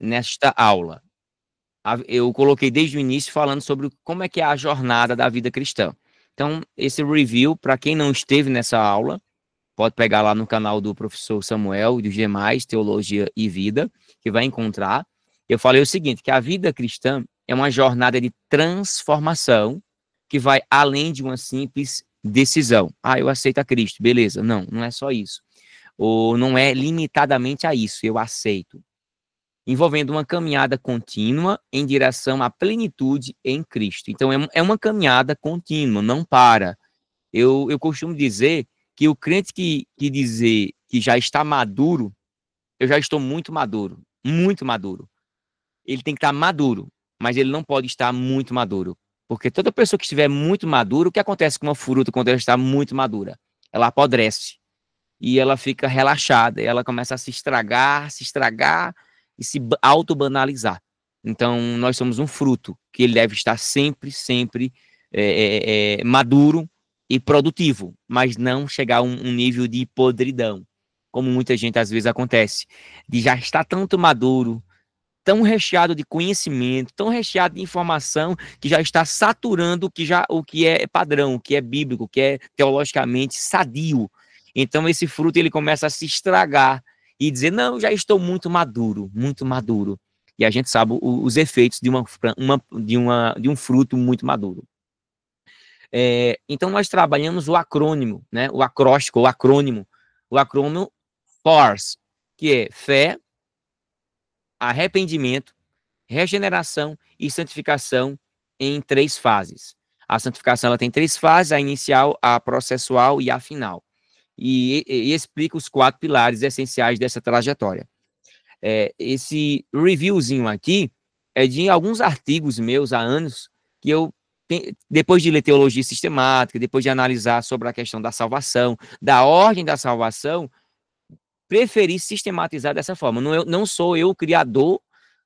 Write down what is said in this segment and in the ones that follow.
nesta aula. Eu coloquei desde o início falando sobre como é que é a jornada da vida cristã. Então, esse review, para quem não esteve nessa aula, pode pegar lá no canal do professor Samuel e dos demais, Teologia e Vida, que vai encontrar. Eu falei o seguinte, que a vida cristã é uma jornada de transformação que vai além de uma simples decisão. Ah, eu aceito a Cristo, beleza. Não, não é só isso. Ou não é limitadamente a isso, eu aceito. Envolvendo uma caminhada contínua em direção à plenitude em Cristo. Então, é uma caminhada contínua, não para. Eu costumo dizer que o crente que dizer que já está maduro, eu já estou muito maduro, muito maduro. Ele tem que estar maduro, mas ele não pode estar muito maduro. Porque toda pessoa que estiver muito madura, o que acontece com uma fruta quando ela está muito madura? Ela apodrece e ela fica relaxada, e ela começa a se estragar e se autobanalizar. Então, nós somos um fruto que ele deve estar sempre maduro e produtivo, mas não chegar a um nível de podridão, como muita gente às vezes acontece, de já estar tanto maduro, tão recheado de conhecimento, tão recheado de informação, que já está saturando o que é padrão, o que é bíblico, o que é teologicamente sadio. Então esse fruto ele começa a se estragar e dizer, não, já estou muito maduro, muito maduro. E a gente sabe os efeitos de um fruto muito maduro. Então nós trabalhamos o acrônimo, né? O acróstico, o acrônimo FORCE, que é fé, arrependimento, regeneração e santificação em 3 fases. A santificação ela tem 3 fases, a inicial, a processual e a final. E explica os 4 pilares essenciais dessa trajetória. Esse reviewzinho aqui é de alguns artigos meus há anos, que eu, depois de ler teologia sistemática, depois de analisar sobre a questão da salvação, da ordem da salvação, preferi sistematizar dessa forma. Não sou eu o criador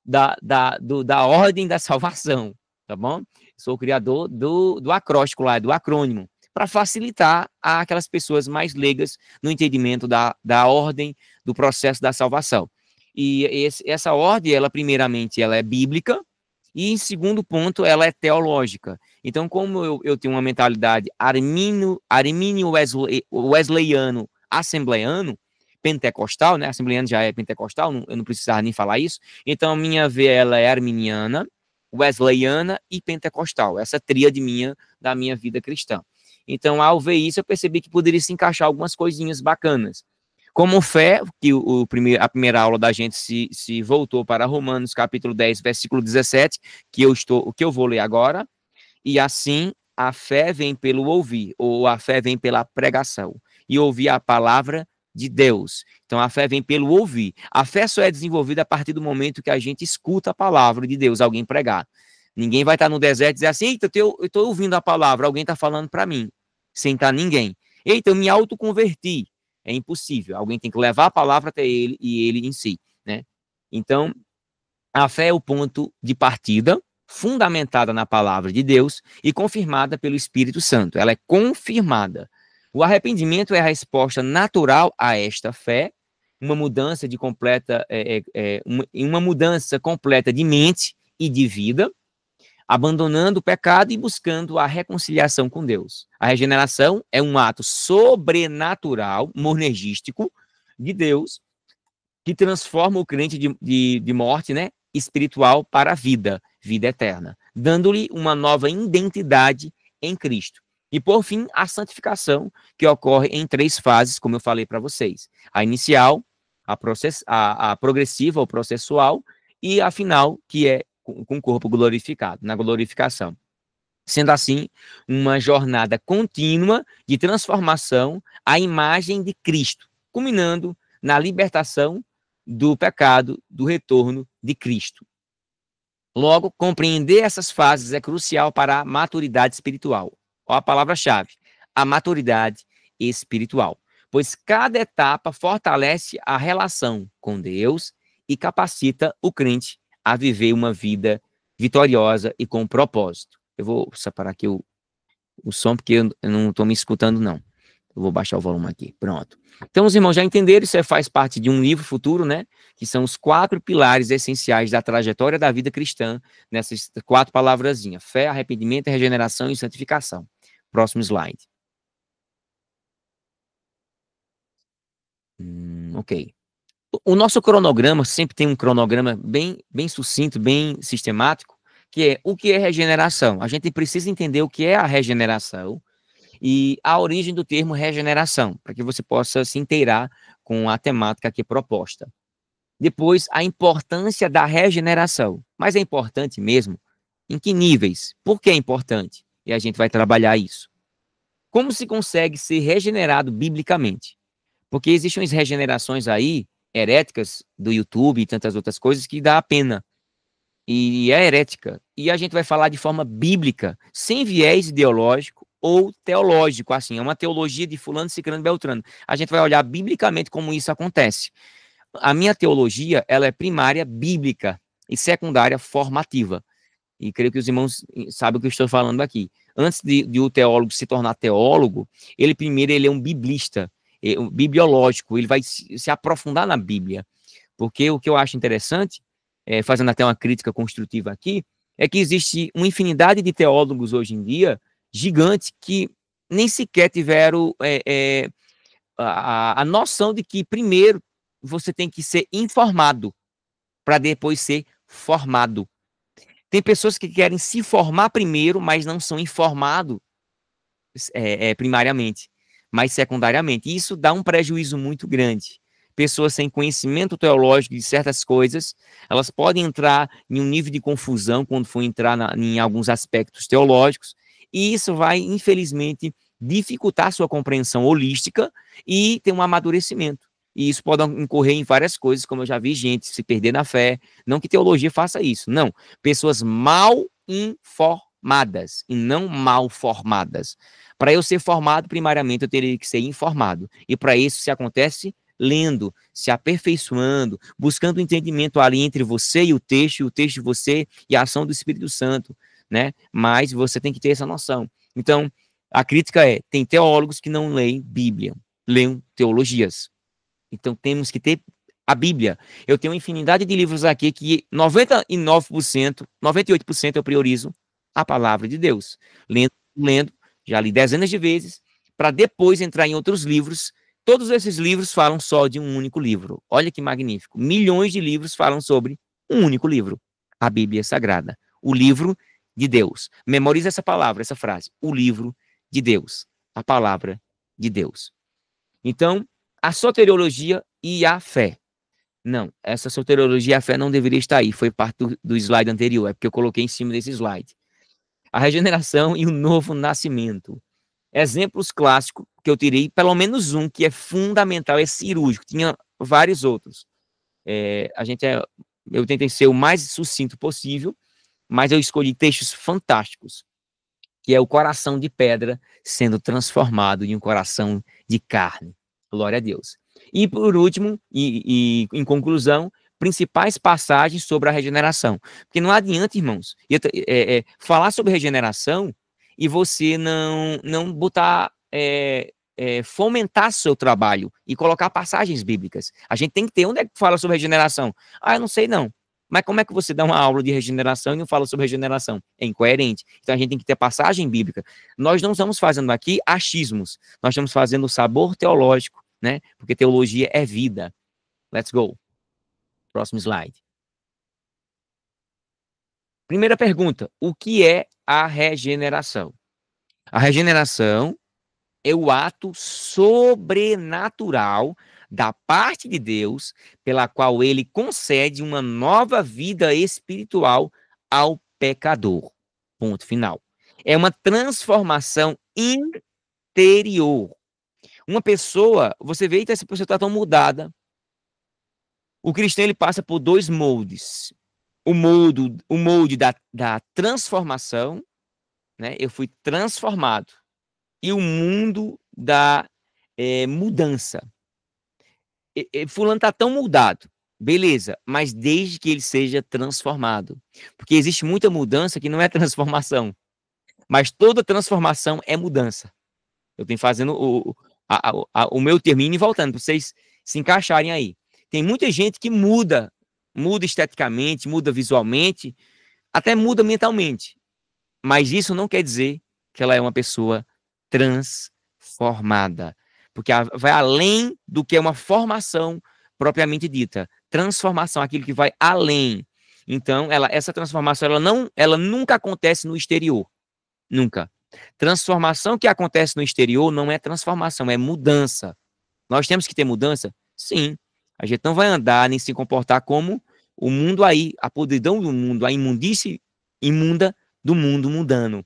da ordem da salvação, tá bom? Sou o criador do acróstico lá, do acrônimo, para facilitar aquelas pessoas mais leigas no entendimento da ordem do processo da salvação. E essa ordem, ela primeiramente, ela é bíblica, e em segundo ponto, ela é teológica. Então, como eu tenho uma mentalidade wesleyano, assembleano, pentecostal, né? Assembleano já é pentecostal, eu não precisava nem falar isso. Então, a minha veia ela é arminiana, wesleyana e pentecostal. Essa tríade da minha vida cristã. Então, ao ver isso, eu percebi que poderia se encaixar algumas coisinhas bacanas. Como fé, que a primeira aula da gente se voltou para Romanos, capítulo 10, versículo 17, que eu vou ler agora. E assim, a fé vem pelo ouvir, ou a fé vem pela pregação. E ouvir a palavra de Deus. Então, a fé vem pelo ouvir. A fé só é desenvolvida a partir do momento que a gente escuta a palavra de Deus, alguém pregar. Ninguém vai estar no deserto e dizer assim, eita, eu estou ouvindo a palavra, alguém está falando para mim, sem estar ninguém. Eita, eu me autoconverti. É impossível. Alguém tem que levar a palavra até ele e ele em si, né? Então, a fé é o ponto de partida, fundamentada na palavra de Deus e confirmada pelo Espírito Santo. Ela é confirmada. O arrependimento é a resposta natural a esta fé, uma mudança uma mudança completa de mente e de vida, abandonando o pecado e buscando a reconciliação com Deus. A regeneração é um ato sobrenatural, monergístico, de Deus, que transforma o crente de morte, né, espiritual para a vida eterna, dando-lhe uma nova identidade em Cristo. E, por fim, a santificação, que ocorre em 3 fases, como eu falei para vocês. A inicial, a progressiva ou processual, e a final, que é com o corpo glorificado, na glorificação. Sendo assim, uma jornada contínua de transformação à imagem de Cristo, culminando na libertação do pecado, do retorno de Cristo. Logo, compreender essas fases é crucial para a maturidade espiritual. Olha a palavra-chave, a maturidade espiritual. Pois cada etapa fortalece a relação com Deus e capacita o crente a viver uma vida vitoriosa e com propósito. Eu vou separar aqui o som, porque eu não estou me escutando, não. Eu vou baixar o volume aqui. Pronto. Então, os irmãos já entenderam, isso faz parte de um livro futuro, né? Que são os 4 pilares essenciais da trajetória da vida cristã, nessas 4 palavrazinhas: fé, arrependimento, regeneração e santificação. Próximo slide. Ok. O nosso cronograma sempre tem um cronograma bem sucinto, bem sistemático, que é o que é regeneração. A gente precisa entender o que é a regeneração e a origem do termo regeneração, para que você possa se inteirar com a temática aqui proposta. Depois, a importância da regeneração. Mas é importante mesmo? Em que níveis? Por que é importante? E a gente vai trabalhar isso. Como se consegue ser regenerado biblicamente? Porque existem as regenerações aí, heréticas do YouTube e tantas outras coisas, que dá a pena. E é herética. E a gente vai falar de forma bíblica, sem viés ideológico ou teológico, assim, é uma teologia de fulano, ciclano, beltrano. A gente vai olhar biblicamente como isso acontece. A minha teologia, ela é primária bíblica e secundária formativa. E creio que os irmãos sabem o que eu estou falando aqui. Antes de o teólogo se tornar teólogo, ele é um biblista, um bibliológico, ele vai se aprofundar na Bíblia. Porque o que eu acho interessante, fazendo até uma crítica construtiva aqui, é que existe uma infinidade de teólogos hoje em dia, gigantes, que nem sequer tiveram a noção de que, primeiro, você tem que ser informado para depois ser formado. Tem pessoas que querem se formar primeiro, mas não são informados primariamente, mas secundariamente. E isso dá um prejuízo muito grande. Pessoas sem conhecimento teológico de certas coisas, elas podem entrar em um nível de confusão quando for entrar em alguns aspectos teológicos, e isso vai, infelizmente, dificultar sua compreensão holística e ter um amadurecimento. E isso pode incorrer em várias coisas, como eu já vi gente se perder na fé. Não que teologia faça isso, não. Pessoas mal informadas e não mal formadas. Para eu ser formado, primariamente, eu teria que ser informado. E para isso se acontece lendo, se aperfeiçoando, buscando entendimento ali entre você e o texto e você e a ação do Espírito Santo, né? Mas você tem que ter essa noção. Então, a crítica é, tem teólogos que não leem Bíblia, leem teologias. Então, temos que ter a Bíblia. Eu tenho uma infinidade de livros aqui que 99%, 98% eu priorizo a palavra de Deus. Lendo, já li dezenas de vezes, para depois entrar em outros livros. Todos esses livros falam só de um único livro. Olha que magnífico. Milhões de livros falam sobre um único livro, a Bíblia Sagrada. O livro de Deus. Memorize essa palavra, essa frase. O livro de Deus. A palavra de Deus. Então, a soteriologia e a fé. Não, essa soteriologia e a fé não deveria estar aí. Foi parte do slide anterior, é porque eu coloquei em cima desse slide. A regeneração e o novo nascimento. Exemplos clássicos que eu tirei, pelo menos um que é fundamental, é cirúrgico. Tinha vários outros. Eu tentei ser o mais sucinto possível, mas eu escolhi textos fantásticos, que é o coração de pedra sendo transformado em um coração de carne. Glória a Deus. E por último, em conclusão, principais passagens sobre a regeneração. Porque não adianta, irmãos, falar sobre regeneração e você não botar, fomentar seu trabalho e colocar passagens bíblicas. A gente tem que ter, onde é que fala sobre regeneração? Ah, eu não sei não. Mas como é que você dá uma aula de regeneração e não fala sobre regeneração? É incoerente. Então a gente tem que ter passagem bíblica. Nós não estamos fazendo aqui achismos, nós estamos fazendo sabor teológico, né? Porque teologia é vida. Let's go. Próximo slide. Primeira pergunta: o que é a regeneração? A regeneração é o ato sobrenatural da parte de Deus, pela qual ele concede uma nova vida espiritual ao pecador. Ponto final. É uma transformação interior. Uma pessoa, você vê que essa pessoa está tão mudada. O cristão ele passa por 2 moldes. O molde da transformação, né? Eu fui transformado. E o mundo da mudança. Fulano está tão mudado, beleza, mas desde que ele seja transformado. Porque existe muita mudança que não é transformação, mas toda transformação é mudança. Eu tenho fazendo o meu termo, indo e voltando, para vocês se encaixarem aí. Tem muita gente que muda esteticamente, muda visualmente, até muda mentalmente. Mas isso não quer dizer que ela é uma pessoa transformada. Porque vai além do que é uma formação propriamente dita. Transformação, aquilo que vai além. Então, essa transformação, ela nunca acontece no exterior. Nunca. Transformação que acontece no exterior não é transformação, é mudança. Nós temos que ter mudança? Sim. A gente não vai andar nem se comportar como o mundo aí, a podridão do mundo, a imundície imunda do mundo mundano.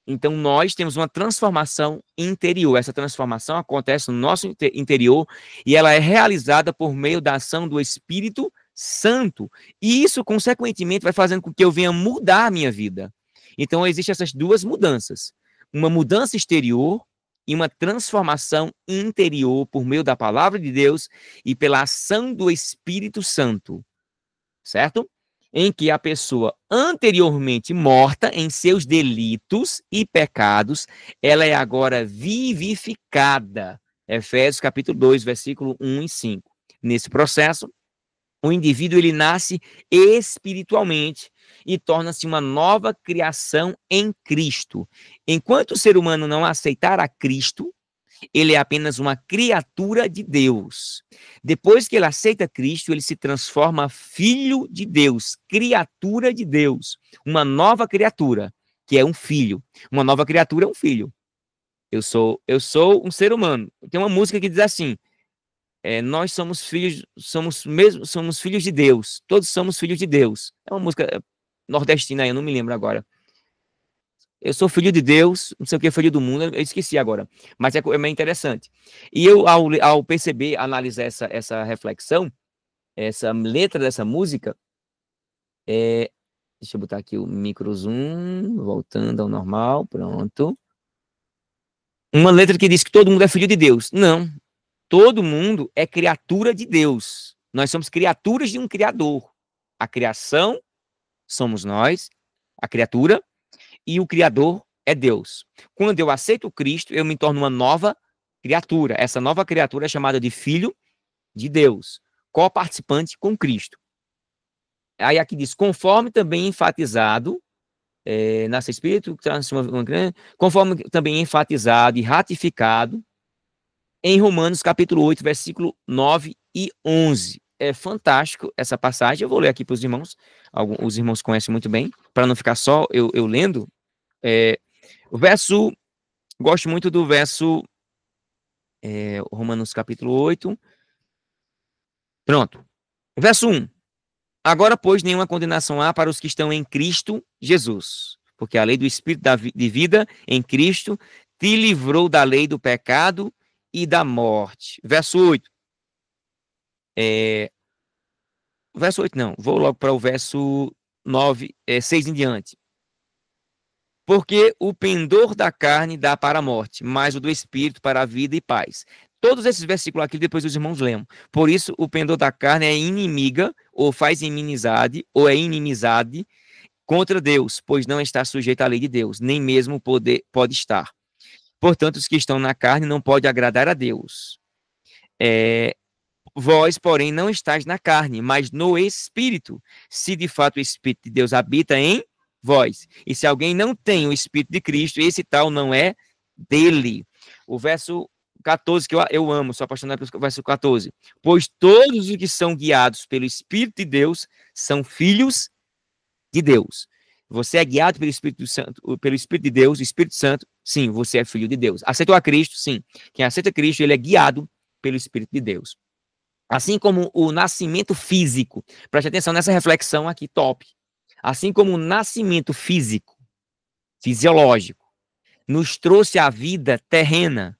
Então, nós temos uma transformação interior. Essa transformação acontece no nosso interior e ela é realizada por meio da ação do Espírito Santo. E isso, consequentemente, vai fazendo com que eu venha mudar a minha vida. Então, existem essas duas mudanças. Uma mudança exterior e uma transformação interior por meio da palavra de Deus e pela ação do Espírito Santo. Certo? Em que a pessoa anteriormente morta em seus delitos e pecados, ela é agora vivificada. Efésios capítulo 2, versículo 1 e 5. Nesse processo, o indivíduo ele nasce espiritualmente e torna-se uma nova criação em Cristo. Enquanto o ser humano não aceitar a Cristo, ele é apenas uma criatura de Deus. Depois que ele aceita Cristo, ele se transforma filho de Deus, criatura de Deus, uma nova criatura, que é um filho. Uma nova criatura é um filho. Eu sou um ser humano. Tem uma música que diz assim: nós somos filhos, somos filhos de Deus. Todos somos filhos de Deus. É uma música nordestina, eu não me lembro agora. Eu sou filho de Deus, não sei o que, filho do mundo, eu esqueci agora. Mas é meio interessante. E eu, ao perceber, analisar essa reflexão, essa letra dessa música, deixa eu botar aqui o micro zoom, voltando ao normal, pronto. Uma letra que diz que todo mundo é filho de Deus. Não, todo mundo é criatura de Deus. Nós somos criaturas de um Criador. A criação somos nós, a criatura, e o Criador é Deus. Quando eu aceito Cristo, eu me torno uma nova criatura. Essa nova criatura é chamada de filho de Deus, co-participante com Cristo. Aí aqui diz, conforme também enfatizado, nasce espírito, conforme também enfatizado e ratificado em Romanos capítulo 8, versículo 9 e 11. É fantástico essa passagem, eu vou ler aqui para os irmãos, os irmãos conhecem muito bem, para não ficar só eu lendo. O verso, gosto muito do verso, Romanos capítulo 8, pronto, verso 1. Agora, pois, nenhuma condenação há para os que estão em Cristo Jesus, porque a lei do Espírito de vida em Cristo te livrou da lei do pecado e da morte. Verso 8. Verso 8 não, vou logo para o verso 9, 6 em diante. Porque o pendor da carne dá para a morte, mas o do Espírito para a vida e paz. Todos esses versículos aqui, depois os irmãos lemos. Por isso, o pendor da carne é inimiga, ou faz inimizade, ou é inimizade contra Deus, pois não está sujeito à lei de Deus, nem mesmo pode estar. Portanto, os que estão na carne não podem agradar a Deus. Vós, porém, não estáis na carne, mas no Espírito, se de fato o Espírito de Deus habita em vós. E se alguém não tem o Espírito de Cristo, esse tal não é dele. O verso 14, que eu amo, sou apaixonado pelo verso 14. Pois todos os que são guiados pelo Espírito de Deus são filhos de Deus. Você é guiado pelo Espírito Santo, pelo Espírito de Deus, o Espírito Santo, sim, você é filho de Deus. Aceitou a Cristo, sim. Quem aceita Cristo, ele é guiado pelo Espírito de Deus. Assim como o nascimento físico, preste atenção nessa reflexão aqui, top. Assim como o nascimento físico, fisiológico, nos trouxe a vida terrena,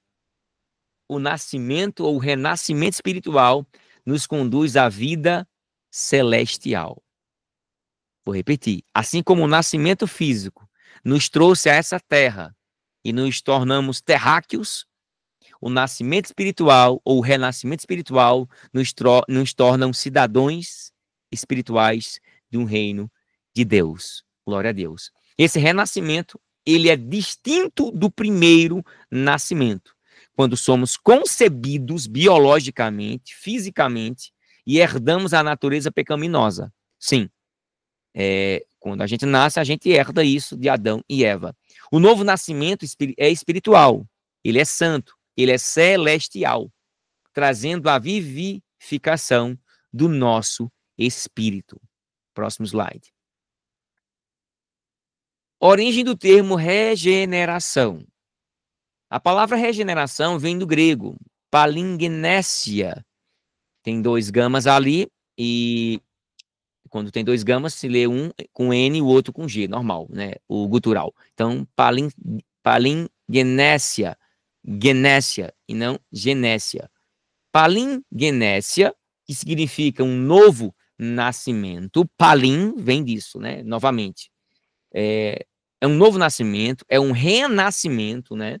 o nascimento ou o renascimento espiritual nos conduz à vida celestial. Vou repetir. Assim como o nascimento físico nos trouxe a essa terra e nos tornamos terráqueos, o nascimento espiritual ou o renascimento espiritual nos tornam cidadãos espirituais de um reino de Deus. Glória a Deus. Esse renascimento, ele é distinto do primeiro nascimento. quando somos concebidos biologicamente, fisicamente, e herdamos a natureza pecaminosa. Sim, quando a gente nasce, a gente herda isso de Adão e Eva. O novo nascimento é espiritual, ele é santo, ele é celestial, trazendo a vivificação do nosso espírito. Próximo slide. Origem do termo regeneração. A palavra regeneração vem do grego, palingenesia. Tem 2 gamas ali, e quando tem 2 gamas, se lê um com N e o outro com G, normal, né? O gutural. Então, palingenesia, genésia, e não genésia. Palingenesia, que significa um novo nascimento. Palin vem disso, né? Novamente. É um novo nascimento, é um renascimento, né?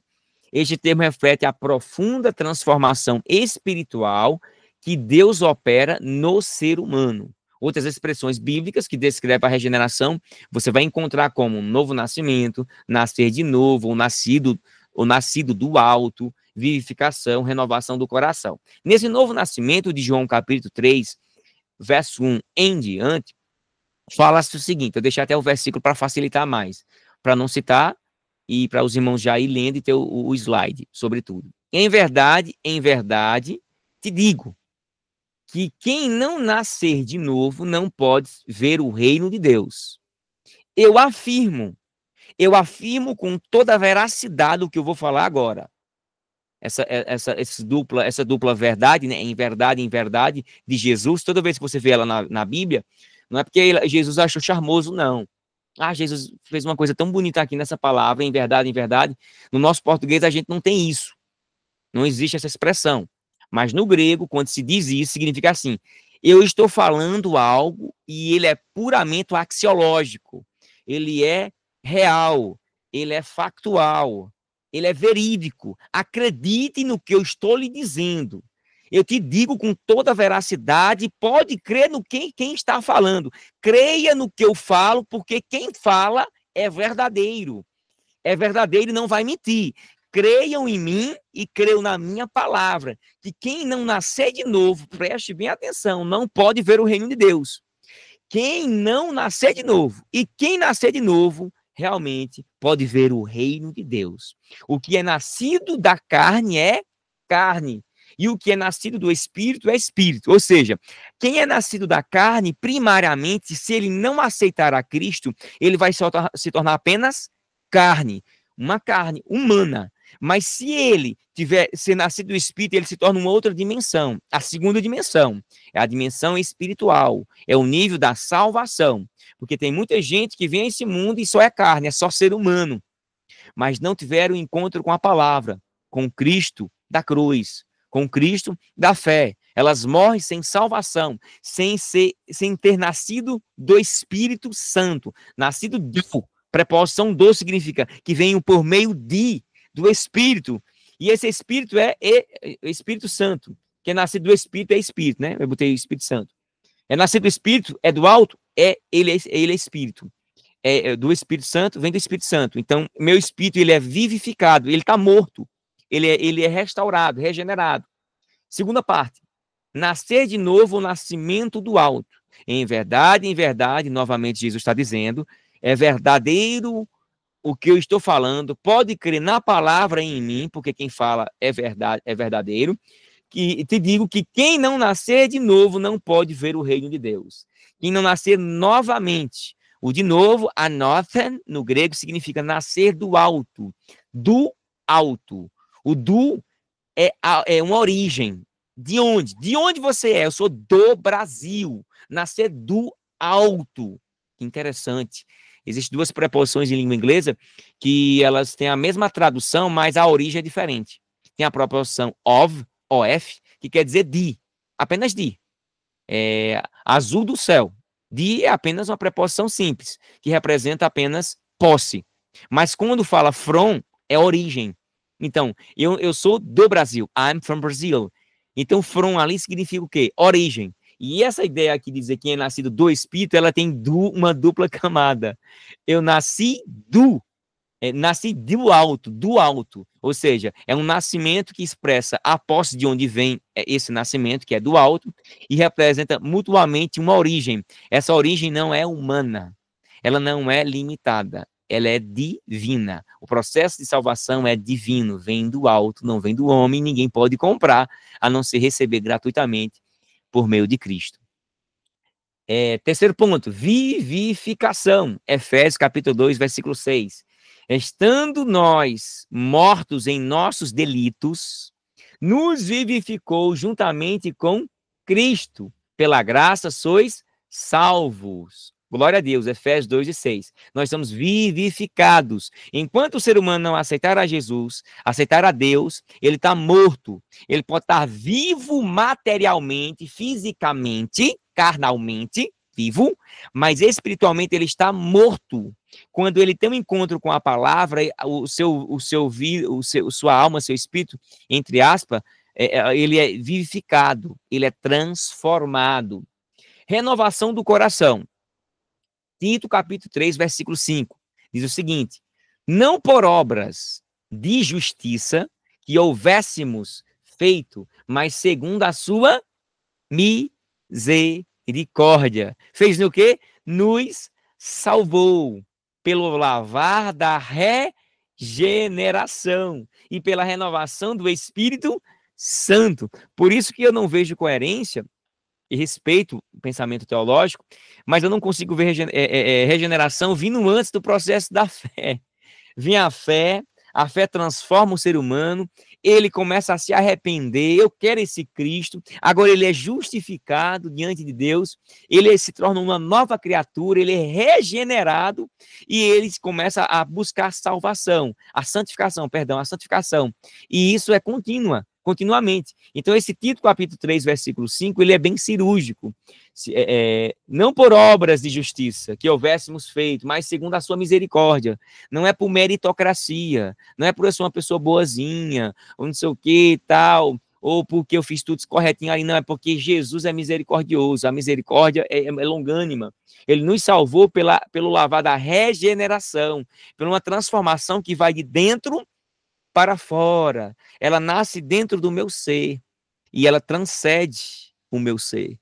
Este termo reflete a profunda transformação espiritual que Deus opera no ser humano. Outras expressões bíblicas que descrevem a regeneração, você vai encontrar como um novo nascimento, nascer de novo, ou nascido do alto, vivificação, renovação do coração. Nesse novo nascimento de João capítulo 3, verso 1 em diante, fala-se o seguinte, eu deixei até o versículo para facilitar mais, para não citar, e para os irmãos já ir lendo e ter o slide, sobretudo. Em verdade, te digo, que quem não nascer de novo não pode ver o reino de Deus. Eu afirmo com toda a veracidade o que eu vou falar agora. Essa dupla verdade, né? Em verdade, de Jesus, toda vez que você vê ela na Bíblia, não é porque Jesus achou charmoso, não. Jesus fez uma coisa tão bonita aqui nessa palavra, em verdade. No nosso português, a gente não tem isso. Não existe essa expressão. Mas no grego, quando se diz isso, significa assim: eu estou falando algo e ele é puramente axiológico. Ele é real. Ele é factual. Ele é verídico. Acredite no que eu estou lhe dizendo. Eu te digo com toda a veracidade, pode crer no quem está falando. Creia no que eu falo, porque quem fala é verdadeiro. É verdadeiro e não vai mentir. Creiam em mim e creiam na minha palavra. Que quem não nascer de novo, preste bem atenção, não pode ver o reino de Deus. Quem não nascer de novo, e quem nascer de novo, realmente pode ver o reino de Deus. O que é nascido da carne é carne. E o que é nascido do Espírito é Espírito. Ou seja, quem é nascido da carne, primariamente, se ele não aceitar a Cristo, ele vai se tornar apenas carne, uma carne humana. Mas se ele ser nascido do Espírito, ele se torna uma outra dimensão. A segunda dimensão é a dimensão espiritual, é o nível da salvação. Porque tem muita gente que vem a esse mundo e só é carne, é só ser humano. Mas não tiveram encontro com a palavra, com Cristo da cruz, com Cristo da fé. Elas morrem sem salvação, sem ter nascido do Espírito Santo. Nascido do, preposição do significa que vem por meio do Espírito. E esse Espírito é o Espírito Santo. Que é nascido do Espírito é Espírito, né? Eu botei o Espírito Santo. É nascido do Espírito, é do alto, ele é Espírito. Do Espírito Santo, vem do Espírito Santo. Então, meu espírito, ele é vivificado, ele está morto. Ele é restaurado, regenerado. Segunda parte, nascer de novo, o nascimento do alto. Em verdade, novamente Jesus está dizendo, é verdadeiro o que eu estou falando, pode crer na palavra em mim, porque quem fala é verdade, é verdadeiro, que te digo que quem não nascer de novo não pode ver o reino de Deus. Quem não nascer novamente, o de novo, anothen, no grego, significa nascer do alto, do alto. O do é uma origem. De onde? De onde você é? Eu sou do Brasil. Nascer do alto. Que interessante. Existem 2 preposições em língua inglesa que elas têm a mesma tradução, mas a origem é diferente. Tem a preposição of, que quer dizer de, apenas de. Azul do céu. De é apenas uma preposição simples, que representa apenas posse. Mas quando fala from, é origem. Então, eu sou do Brasil. I'm from Brazil. Então, from ali significa o quê? Origem. E essa ideia aqui de dizer que é nascido do Espírito, ela tem uma dupla camada. Eu nasci do nasci do alto, ou seja, é um nascimento que expressa a posse de onde vem esse nascimento, que é do alto, e representa mutuamente uma origem. Essa origem não é humana, ela não é limitada, ela é divina. O processo de salvação é divino, vem do alto, não vem do homem, ninguém pode comprar, a não ser receber gratuitamente por meio de Cristo. Terceiro ponto, vivificação. Efésios capítulo 2, versículo 6. Estando nós mortos em nossos delitos, nos vivificou juntamente com Cristo. Pela graça sois salvos. Glória a Deus, Efésios 2 e 6. Nós somos vivificados. Enquanto o ser humano não aceitar a Jesus, aceitar a Deus, ele está morto. Ele pode estar vivo materialmente, fisicamente, carnalmente, vivo, mas espiritualmente ele está morto. Quando ele tem um encontro com a palavra, sua alma, seu espírito, entre aspas, ele é vivificado, ele é transformado. Renovação do coração. Tito capítulo 3, versículo 5, diz o seguinte: não por obras de justiça que houvéssemos feito, mas segundo a sua misericórdia. Fez no quê? Nos salvou pelo lavar da regeneração e pela renovação do Espírito Santo. Por isso que eu não vejo coerência e respeito o pensamento teológico, mas eu não consigo ver regeneração vindo antes do processo da fé. Vem a fé transforma o ser humano, ele começa a se arrepender, eu quero esse Cristo, agora ele é justificado diante de Deus, ele se torna uma nova criatura, ele é regenerado, e ele começa a buscar salvação, a santificação, e isso é continuamente. Então, esse Tito, capítulo 3, versículo 5, ele é bem cirúrgico. Não por obras de justiça que houvéssemos feito, mas segundo a sua misericórdia. Não é por meritocracia, não é por eu ser uma pessoa boazinha, ou não sei o que e tal, ou porque eu fiz tudo corretinho ali, não, é porque Jesus é misericordioso, a misericórdia é longânima. Ele nos salvou pelo lavar da regeneração, por uma transformação que vai de dentro para fora. Ela nasce dentro do meu ser e ela transcende o meu ser.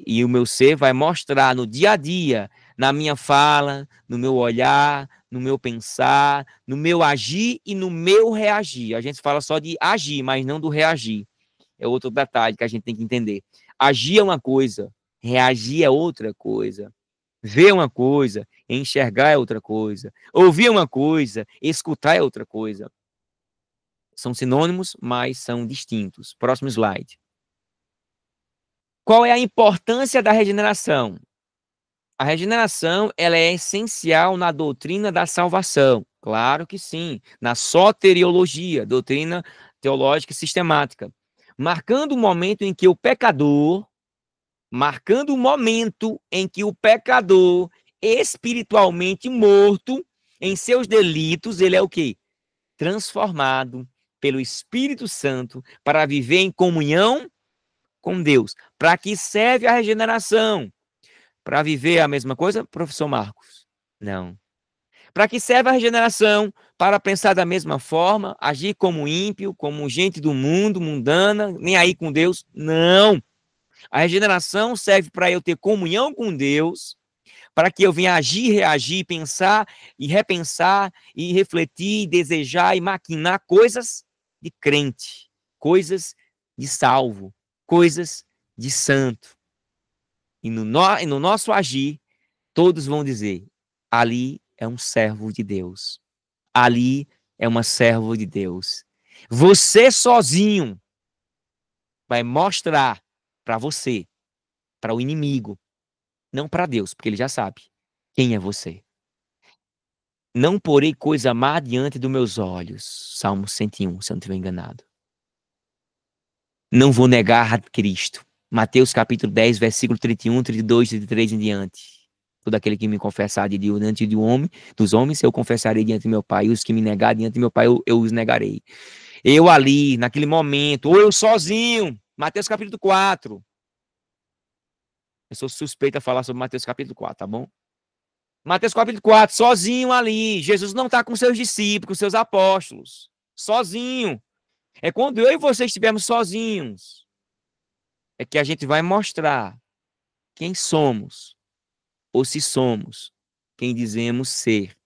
E o meu ser vai mostrar no dia a dia, na minha fala, no meu olhar, no meu pensar, no meu agir e no meu reagir. A gente fala só de agir, mas não do reagir. É outro detalhe que a gente tem que entender. Agir é uma coisa, reagir é outra coisa. Ver uma coisa, enxergar é outra coisa. Ouvir uma coisa, escutar é outra coisa. São sinônimos, mas são distintos. Próximo slide. Qual é a importância da regeneração? A regeneração, ela é essencial na doutrina da salvação. Claro que sim. Na soteriologia, doutrina teológica e sistemática. Marcando o momento em que o pecador, espiritualmente morto em seus delitos, ele é o quê? Transformado pelo Espírito Santo para viver em comunhão com Deus. Para que serve a regeneração? Para viver a mesma coisa, professor Marcos? Não. Para que serve a regeneração? Para pensar da mesma forma, agir como ímpio, como gente do mundo, mundana, nem aí com Deus? Não. A regeneração serve para eu ter comunhão com Deus, para que eu venha agir, reagir, pensar e repensar e refletir, desejar e maquinar coisas de crente, coisas de salvo, coisas de santo. E no nosso agir, todos vão dizer: ali é um servo de Deus. Ali é uma serva de Deus. Você sozinho vai mostrar para você, para o inimigo, não para Deus, porque ele já sabe quem é você. Não porei coisa má diante dos meus olhos. Salmo 101, se eu não estiver enganado. Não vou negar a Cristo. Mateus capítulo 10, versículo 31, 32, 33 em diante. Todo aquele que me confessar diante dos homens, eu confessarei diante do meu Pai. E os que me negar diante do meu Pai, eu os negarei. Eu ali, naquele momento, ou eu sozinho. Mateus capítulo 4. Eu sou suspeito a falar sobre Mateus capítulo 4, tá bom? Mateus capítulo 4, sozinho ali. Jesus não está com seus discípulos, com seus apóstolos. Sozinho. É quando eu e você estivermos sozinhos, é que a gente vai mostrar quem somos, ou se somos quem dizemos ser,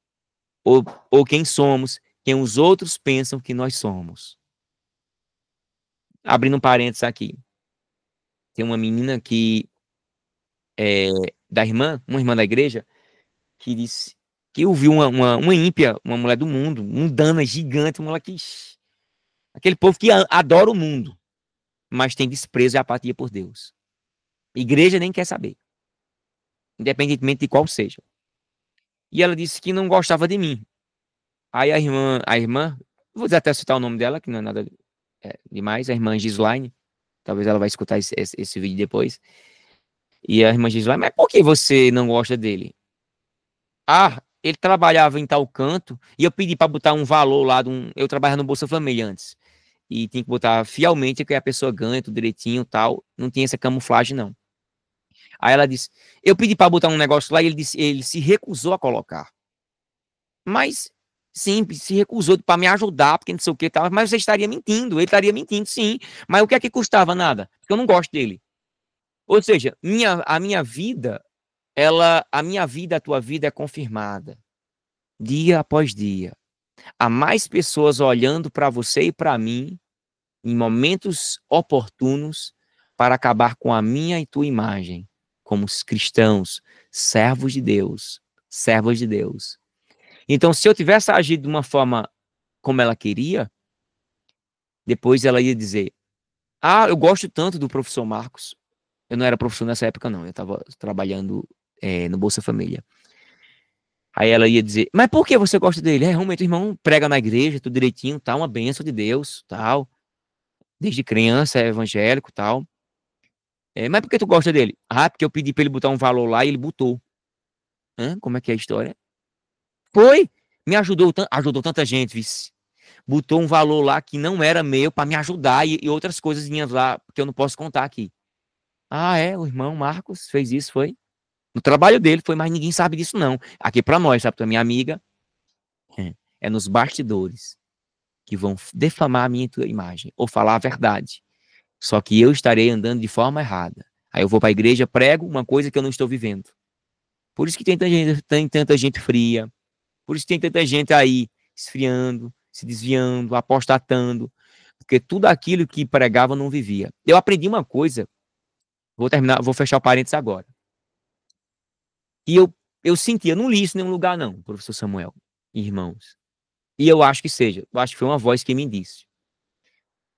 ou, ou quem somos quem os outros pensam que nós somos. Abrindo um parênteses aqui. Tem uma menina que é da irmã, uma irmã da igreja, que disse que ouviu uma ímpia, uma mulher do mundo, mundana, gigante, uma mulher que. Aquele povo que adora o mundo, mas tem desprezo e apatia por Deus. Igreja nem quer saber, independentemente de qual seja. E ela disse que não gostava de mim. Aí a irmã, vou até citar o nome dela, que não é nada demais, a irmã Gislaine, talvez ela vai escutar esse vídeo depois. E a irmã Gislaine, mas por que você não gosta dele? Ah, ele trabalhava em tal canto e eu pedi para botar um valor lá. Eu trabalhava no Bolsa Família antes. E tinha que botar fielmente que a pessoa ganha, tudo direitinho e tal. Não tinha essa camuflagem, não. Aí ela disse: eu pedi para botar um negócio lá e ele se recusou a colocar. Mas, sim, se recusou para me ajudar, porque não sei o que tal. Mas você estaria mentindo, ele estaria mentindo, sim. Mas o que é que custava nada? Porque eu não gosto dele. Ou seja, a minha vida, a minha vida, a tua vida é confirmada dia após dia. Há mais pessoas olhando para você e para mim em momentos oportunos para acabar com a minha e tua imagem como os cristãos, servos de Deus, servos de Deus. Então, se eu tivesse agido de uma forma como ela queria, depois ela ia dizer: ah, eu gosto tanto do professor Marcos. Eu não era professor nessa época, não. Eu estava trabalhando no Bolsa Família. Aí ela ia dizer: mas por que você gosta dele? Realmente o irmão prega na igreja, tudo direitinho, tá? Uma bênção de Deus, tal. Desde criança é evangélico, tal. Mas por que tu gosta dele? Ah, porque eu pedi pra ele botar um valor lá e ele botou. Hã? Como é que é a história? Foi. Me ajudou, ajudou tanta gente, vice. Botou um valor lá que não era meu pra me ajudar e outras coisas minhas lá, que eu não posso contar aqui. Ah, o irmão Marcos fez isso, foi? No trabalho dele foi, mas ninguém sabe disso não. Aqui pra nós, sabe, pra minha amiga, é nos bastidores que vão defamar a minha imagem ou falar a verdade. Só que eu estarei andando de forma errada. Aí eu vou para a igreja, prego uma coisa que eu não estou vivendo. Por isso que tem tanta gente fria. Por isso que tem tanta gente aí esfriando, se desviando, apostatando. Porque tudo aquilo que pregava não vivia. Eu aprendi uma coisa. Vou fechar o parênteses agora. E eu senti, eu não li isso em nenhum lugar, não, professor Samuel, irmãos. E eu acho que seja. Eu acho que foi uma voz que me disse.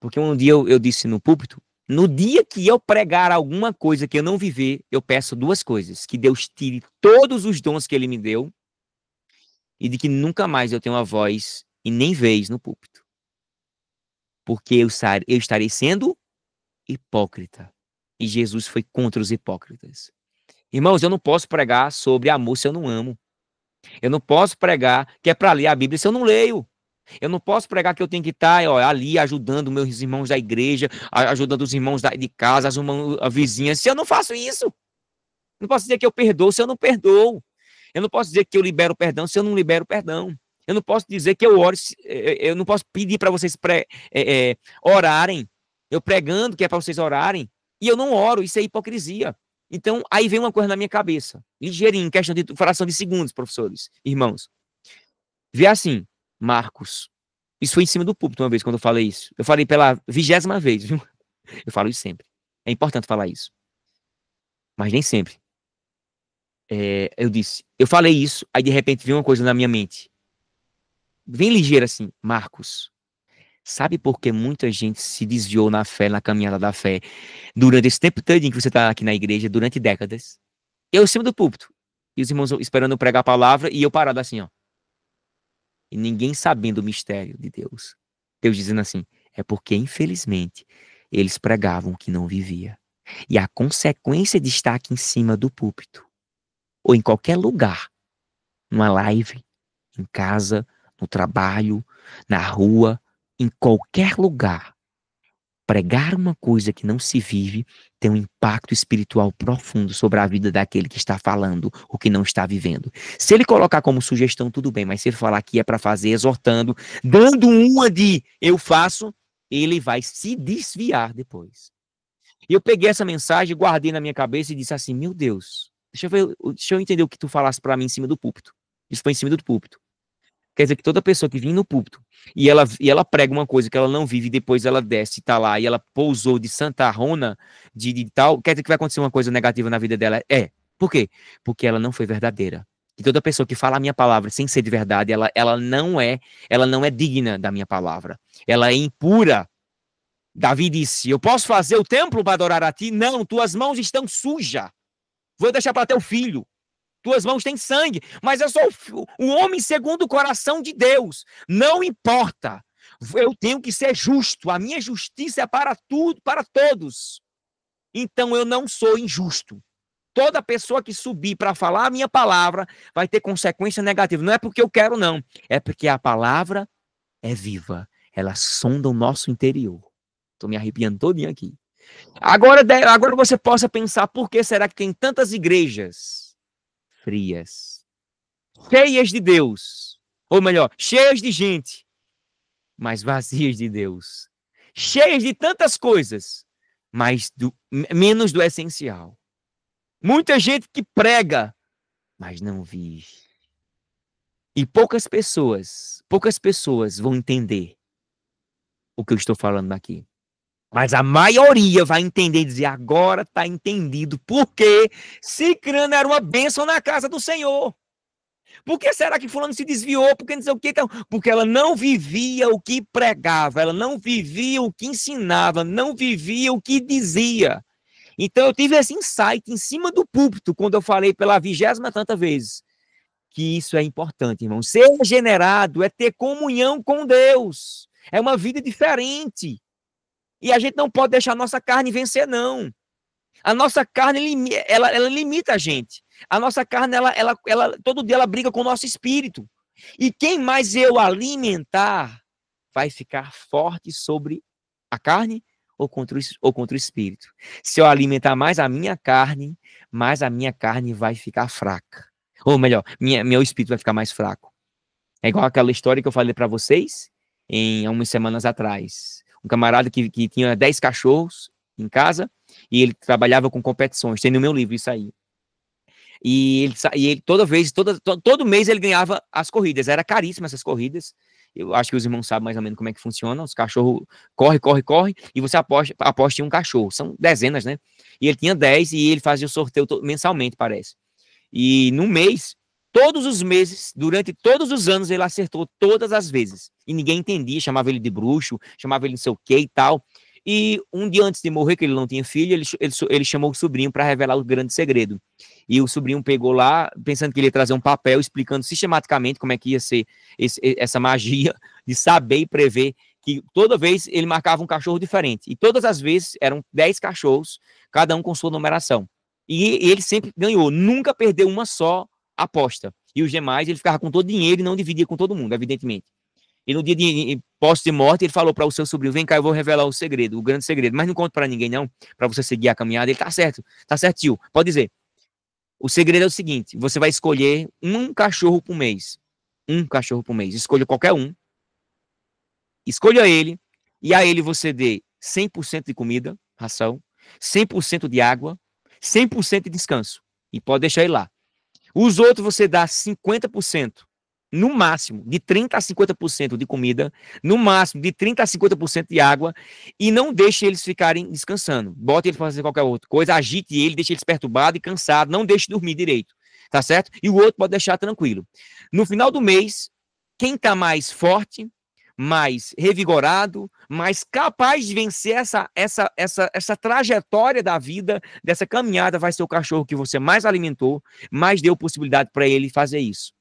Porque um dia eu disse no púlpito: no dia que eu pregar alguma coisa que eu não viver, eu peço duas coisas: que Deus tire todos os dons que Ele me deu e de que nunca mais eu tenha uma voz e nem vez no púlpito. Porque eu estarei sendo hipócrita. E Jesus foi contra os hipócritas. Irmãos, eu não posso pregar sobre amor se eu não amo. Eu não posso pregar que é para ler a Bíblia se eu não leio. Eu não posso pregar que eu tenho que estar ali ajudando meus irmãos da igreja, ajudando os irmãos de casa, as irmãs vizinhas, se eu não faço isso. Eu não posso dizer que eu perdoo se eu não perdoo. Eu não posso dizer que eu libero perdão se eu não libero perdão. Eu não posso dizer que eu oro, eu não posso pedir para vocês orarem, eu pregando que é para vocês orarem, e eu não oro, isso é hipocrisia. Então, aí vem uma coisa na minha cabeça, ligeirinho, questão de fração de segundos, professores, irmãos. Vê assim, Marcos. Isso foi em cima do púlpito uma vez, quando eu falei isso. Eu falei pela 20ª vez, viu? Eu falo isso sempre. É importante falar isso. Mas nem sempre. Eu disse, eu falei isso, aí de repente veio uma coisa na minha mente. Bem ligeira assim, Marcos. Sabe por que muita gente se desviou na fé, na caminhada da fé, durante esse tempo todo em que você está aqui na igreja, durante décadas? Eu em cima do púlpito. E os irmãos esperando eu pregar a palavra e eu parado assim, ó. E ninguém sabendo o mistério de Deus. Deus dizendo assim: é porque, infelizmente, eles pregavam que não vivia. E a consequência de estar aqui em cima do púlpito, ou em qualquer lugar, numa live, em casa, no trabalho, na rua, em qualquer lugar, Pregar uma coisa que não se vive tem um impacto espiritual profundo sobre a vida daquele que está falando, o que não está vivendo. Se ele colocar como sugestão, tudo bem, mas se ele falar que é para fazer, exortando, dando uma de eu faço, ele vai se desviar depois. E eu peguei essa mensagem, guardei na minha cabeça e disse assim: meu Deus, deixa eu entender o que tu falasse para mim em cima do púlpito. Isso foi em cima do púlpito. Quer dizer que toda pessoa que vinha no púlpito e ela prega uma coisa que ela não vive, e depois ela desce e tá lá, e ela pousou de santarrona, de tal, quer dizer que vai acontecer uma coisa negativa na vida dela? É. Por quê? Porque ela não foi verdadeira. E toda pessoa que fala a minha palavra sem ser de verdade, ela não é digna da minha palavra. Ela é impura. Davi disse: eu posso fazer o templo para adorar a ti? Não, tuas mãos estão sujas. Vou deixar para teu filho. Tuas mãos têm sangue, mas eu sou o homem segundo o coração de Deus. Não importa. Eu tenho que ser justo. A minha justiça é para tudo, para todos. Então eu não sou injusto. Toda pessoa que subir para falar a minha palavra vai ter consequência negativa. Não é porque eu quero, não. É porque a palavra é viva. Ela sonda o nosso interior. Estou me arrepiando todinho aqui. Agora você possa pensar, por que será que tem tantas igrejas frias, cheias de Deus, ou melhor, cheias de gente, mas vazias de Deus, cheias de tantas coisas, mas menos do essencial. Muita gente que prega, mas não vive. E poucas pessoas vão entender o que eu estou falando aqui. Mas a maioria vai entender e dizer: agora está entendido porque Cicrano era uma bênção na casa do Senhor. Por que será que fulano se desviou? Porque não sei o que. Porque ela não vivia o que pregava, ela não vivia o que ensinava, não vivia o que dizia. Então eu tive esse insight em cima do púlpito, quando eu falei pela 20ª tanta vezes, que isso é importante, irmão. Ser regenerado é ter comunhão com Deus. É uma vida diferente. E a gente não pode deixar a nossa carne vencer, não. A nossa carne, ela limita a gente. A nossa carne, todo dia ela briga com o nosso espírito. E quem mais eu alimentar vai ficar forte sobre a carne ou contra o espírito. Se eu alimentar mais a minha carne vai ficar fraca. Ou melhor, meu espírito vai ficar mais fraco. É igual aquela história que eu falei para vocês há umas semanas atrás. Um camarada que tinha 10 cachorros em casa e ele trabalhava com competições. Tem no meu livro isso aí. E ele todo mês ele ganhava as corridas. Era caríssimo essas corridas. Eu acho que os irmãos sabem mais ou menos como é que funciona. Os cachorros corre e você aposta em um cachorro. São dezenas, né? E ele tinha 10 e ele fazia o sorteio mensalmente, parece. E no mês, todos os meses, durante todos os anos, ele acertou todas as vezes. E ninguém entendia, chamava ele de bruxo, chamava ele não sei o que e tal. E um dia antes de morrer, que ele não tinha filho, ele chamou o sobrinho para revelar o grande segredo. E o sobrinho pegou lá, pensando que ele ia trazer um papel, explicando sistematicamente como é que ia ser essa magia de saber e prever que toda vez ele marcava um cachorro diferente. E todas as vezes eram 10 cachorros, cada um com sua numeração. E ele sempre ganhou, nunca perdeu uma só aposta. E os demais, ele ficava com todo o dinheiro e não dividia com todo mundo, evidentemente. E no dia de posse de morte, ele falou para o seu sobrinho: vem cá, eu vou revelar o segredo, o grande segredo. Mas não conta para ninguém, não, para você seguir a caminhada. Ele: tá certo, tio, pode dizer. O segredo é o seguinte: você vai escolher um cachorro por mês. Um cachorro por mês. Escolha qualquer um. Escolha ele. E a ele você dê 100% de comida, ração, 100% de água, 100% de descanso. E pode deixar ele lá. Os outros você dá 50%, no máximo, de 30% a 50% de comida, no máximo, de 30% a 50% de água, e não deixe eles ficarem descansando. Bote ele para fazer qualquer outra coisa, agite ele, deixe eles perturbados e cansados, não deixe dormir direito, tá certo? E o outro pode deixar tranquilo. No final do mês, quem está mais forte, mais revigorado, mais capaz de vencer essa trajetória da vida, dessa caminhada, vai ser o cachorro que você mais alimentou, mais deu possibilidade para ele fazer isso.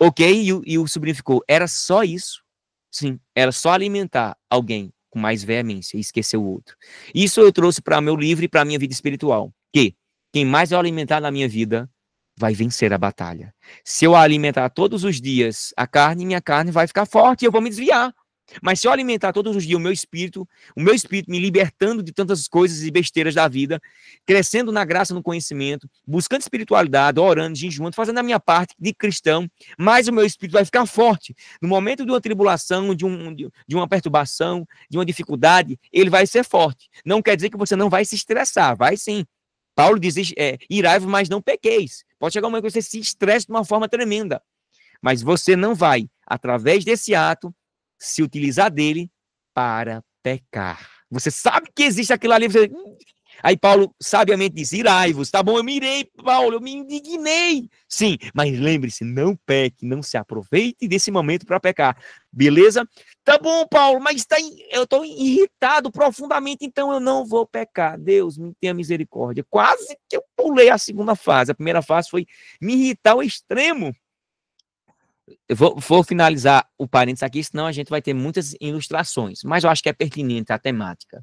Ok? E o sobrinho ficou: era só isso? Sim, era só alimentar alguém com mais veemência e esquecer o outro. Isso eu trouxe para meu livro e para minha vida espiritual. Que quem mais eu alimentar na minha vida vai vencer a batalha. Se eu alimentar todos os dias a carne, minha carne vai ficar forte e eu vou me desviar. Mas se eu alimentar todos os dias o meu espírito me libertando de tantas coisas e besteiras da vida, crescendo na graça, no conhecimento, buscando espiritualidade, orando, jejuando, fazendo a minha parte de cristão, mais o meu espírito vai ficar forte. No momento de uma tribulação, de uma perturbação, de uma dificuldade, ele vai ser forte. Não quer dizer que você não vai se estressar, vai sim. Paulo diz, irai-vos, mas não pequeis. Pode chegar um momento que você se estresse de uma forma tremenda, mas você não vai, através desse ato, se utilizar dele para pecar. Você sabe que existe aquilo ali. Aí Paulo sabiamente diz, irai-vos, tá bom, eu me irei, Paulo, eu me indignei. Sim, mas lembre-se, não peque, não se aproveite desse momento para pecar. Beleza? Tá bom, Paulo, mas eu estou irritado profundamente, então eu não vou pecar. Deus, me tenha misericórdia. Quase que eu pulei a segunda fase. A primeira fase foi me irritar ao extremo. Eu vou finalizar o parênteses aqui, senão a gente vai ter muitas ilustrações, mas eu acho que é pertinente a temática.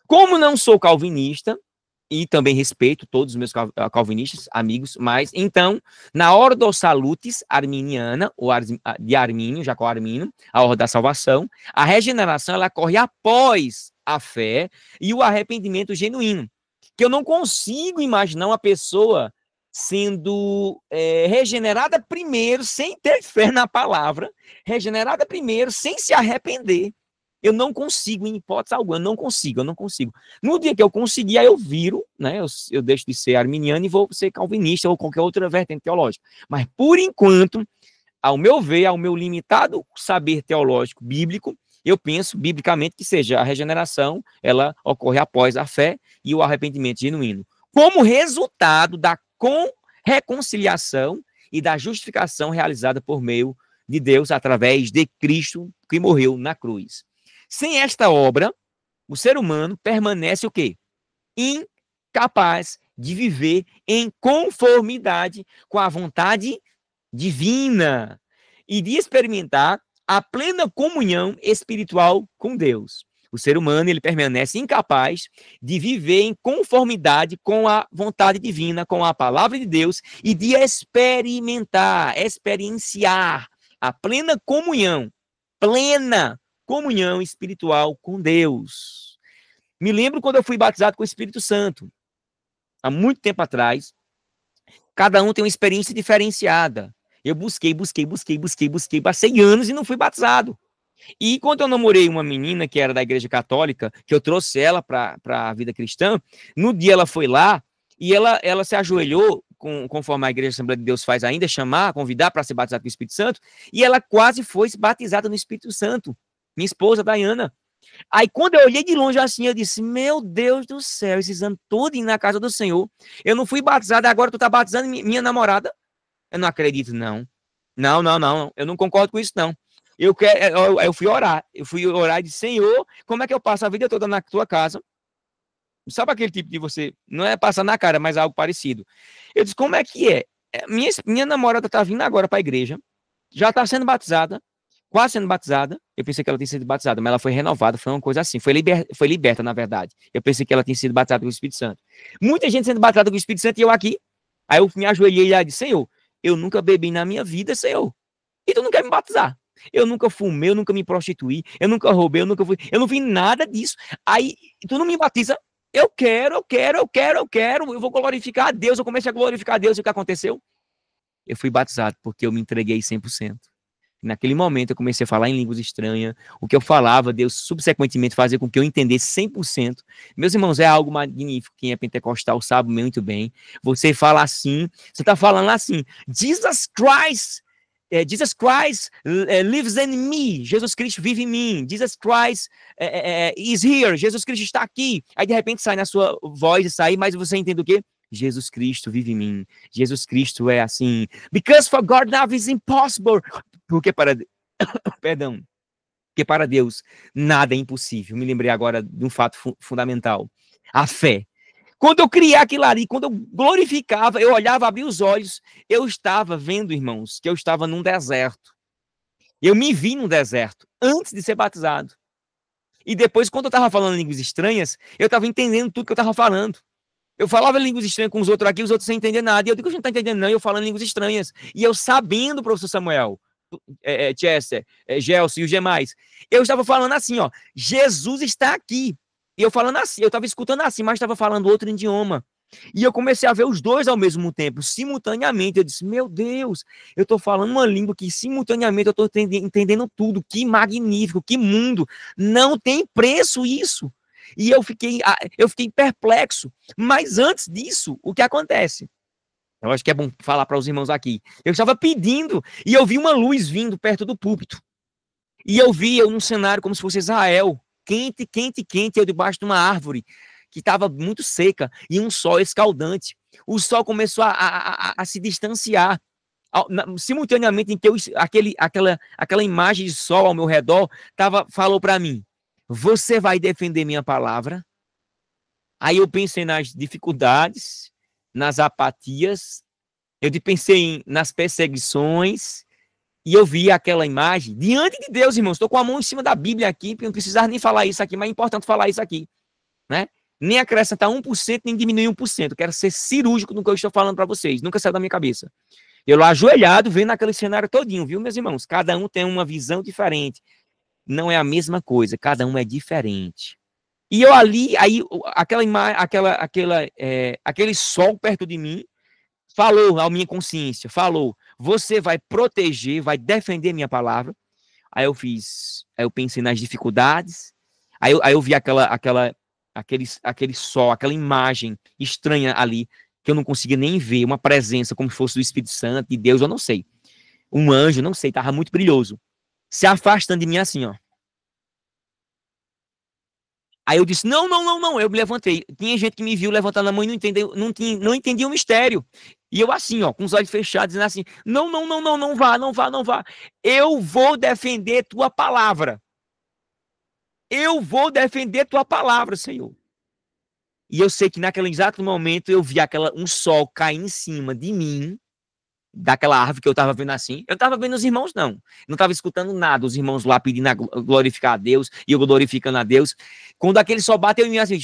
Como não sou calvinista, e também respeito todos os meus calvinistas, amigos, mas então, na Ordo Salutis arminiana, ou de Armínio, Jacó Armínio, a ordem da salvação, a regeneração ela ocorre após a fé e o arrependimento genuíno. Que eu não consigo imaginar uma pessoa sendo regenerada primeiro, sem ter fé na palavra, regenerada primeiro, sem se arrepender. Eu não consigo, em hipótese alguma, eu não consigo. No dia que eu conseguir, aí eu viro, né? Eu deixo de ser arminiano e vou ser calvinista ou qualquer outra vertente teológica. Mas, por enquanto, ao meu ver, ao meu limitado saber teológico bíblico, eu penso, biblicamente, que seja a regeneração, ela ocorre após a fé e o arrependimento genuíno. Como resultado da reconciliação e da justificação realizada por meio de Deus através de Cristo que morreu na cruz. Sem esta obra, o ser humano permanece o quê? Incapaz de viver em conformidade com a vontade divina e de experimentar a plena comunhão espiritual com Deus. O ser humano ele permanece incapaz de viver em conformidade com a vontade divina, com a palavra de Deus e de experienciar a plena comunhão espiritual com Deus. Me lembro quando eu fui batizado com o Espírito Santo, há muito tempo atrás. Cada um tem uma experiência diferenciada. Eu busquei, passei anos e não fui batizado. E quando eu namorei uma menina que era da igreja católica, que eu trouxe ela para a vida cristã, no dia ela foi lá e ela se ajoelhou, conforme a igreja Assembleia de Deus faz ainda, chamar, convidar para ser batizada com o Espírito Santo, e ela quase foi batizada no Espírito Santo. Minha esposa, Dayana. Aí quando eu olhei de longe assim, eu disse, meu Deus do céu, esses anos todos na casa do Senhor, eu não fui batizado, agora tu tá batizando minha namorada? Eu não acredito, não. Não, eu não concordo com isso, não. Eu fui orar e disse, Senhor, como é que eu passo a vida toda na tua casa? Sabe aquele tipo de você, não é passar na cara, mas algo parecido. Eu disse, como é que é? Minha namorada tá vindo agora para a igreja, já tá sendo batizada, quase sendo batizada. Eu pensei que ela tinha sido batizada, mas ela foi renovada, foi uma coisa assim, foi liberta, na verdade. Eu pensei que ela tinha sido batizada com o Espírito Santo. Muita gente sendo batizada com o Espírito Santo e eu aqui. Aí eu me ajoelhei e disse, Senhor, eu nunca bebi na minha vida, Senhor. E tu não quer me batizar? Eu nunca fumei, eu nunca me prostituí, eu nunca roubei, eu não vi nada disso. Aí tu não me batiza? Eu quero, eu vou glorificar a Deus. Eu comecei a glorificar a Deus e o que aconteceu? Eu fui batizado porque eu me entreguei 100%. Naquele momento eu comecei a falar em línguas estranhas. O que eu falava, Deus subsequentemente fazia com que eu entendesse 100%. Meus irmãos, é algo magnífico. Quem é pentecostal sabe muito bem. Você fala assim, você está falando assim, Jesus Christ lives in me. Jesus Cristo vive em mim. Jesus Christ is here. Jesus Cristo está aqui. Aí de repente sai na sua voz e sai, mas você entende o quê? Jesus Cristo vive em mim. Jesus Cristo é assim. Because for God now is impossible. Porque para perdão. Porque para Deus nada é impossível. Me lembrei agora de um fato fundamental. A fé. Quando eu criei aquilo ali, quando eu glorificava, eu olhava, abria os olhos, eu estava vendo, irmãos, que eu estava num deserto. Eu me vi num deserto, antes de ser batizado. E depois, quando eu estava falando línguas estranhas, eu estava entendendo tudo que eu estava falando. Eu falava línguas estranhas com os outros aqui, os outros sem entender nada. E eu digo, a gente não está entendendo não, e eu falando línguas estranhas. E eu sabendo, professor Samuel, Chester, Gelson e os demais. Eu estava falando assim, ó, Jesus está aqui. E eu falando assim, eu estava escutando assim, mas estava falando outro idioma. E eu comecei a ver os dois ao mesmo tempo, simultaneamente. Eu disse, meu Deus, eu estou falando uma língua que simultaneamente eu estou entendendo tudo. Que magnífico, que mundo. Não tem preço isso. E eu fiquei perplexo. Mas antes disso, o que acontece? Eu acho que é bom falar para os irmãos aqui. Eu estava pedindo e eu vi uma luz vindo perto do púlpito. E eu via um cenário como se fosse Israel, quente, quente, quente, eu debaixo de uma árvore que estava muito seca e um sol escaldante. O sol começou a se distanciar. Simultaneamente em que aquela imagem de sol ao meu redor falou para mim: você vai defender minha palavra? Aí eu pensei nas dificuldades, nas apatias, eu pensei nas perseguições, e eu vi aquela imagem diante de Deus, irmãos. Estou com a mão em cima da Bíblia aqui, não precisar nem falar isso aqui, mas é importante falar isso aqui, né? Nem acrescentar 1%, nem diminuir 1%. Quero ser cirúrgico no que eu estou falando para vocês. Nunca saiu da minha cabeça. Eu lá ajoelhado, vendo aquele cenário todinho, viu, meus irmãos? Cada um tem uma visão diferente. Não é a mesma coisa, cada um é diferente. E eu ali, aí, aquele sol perto de mim, falou à minha consciência, falou, você vai proteger, vai defender minha palavra. Aí eu pensei nas dificuldades, aí eu vi aquele sol, aquela imagem estranha ali, que eu não conseguia nem ver, uma presença como se fosse do Espírito Santo, de Deus, eu não sei. Um anjo, não sei, estava muito brilhoso. Se afastando de mim assim, ó. Aí eu disse, não, não, não, não, eu me levantei. Tinha gente que me viu levantando a mão e não entendia o mistério. E eu assim, ó, com os olhos fechados, dizendo assim, não, não, não, não, não vá, não vá, não vá. Eu vou defender tua palavra. Eu vou defender tua palavra, Senhor. E eu sei que naquele exato momento eu vi um sol cair em cima de mim, daquela árvore que eu estava vendo assim. Eu não estava vendo os irmãos, não. Não estava escutando nada, os irmãos lá pedindo glorificar a Deus, e eu glorificando a Deus. Quando aquele sol bateu em mim assim,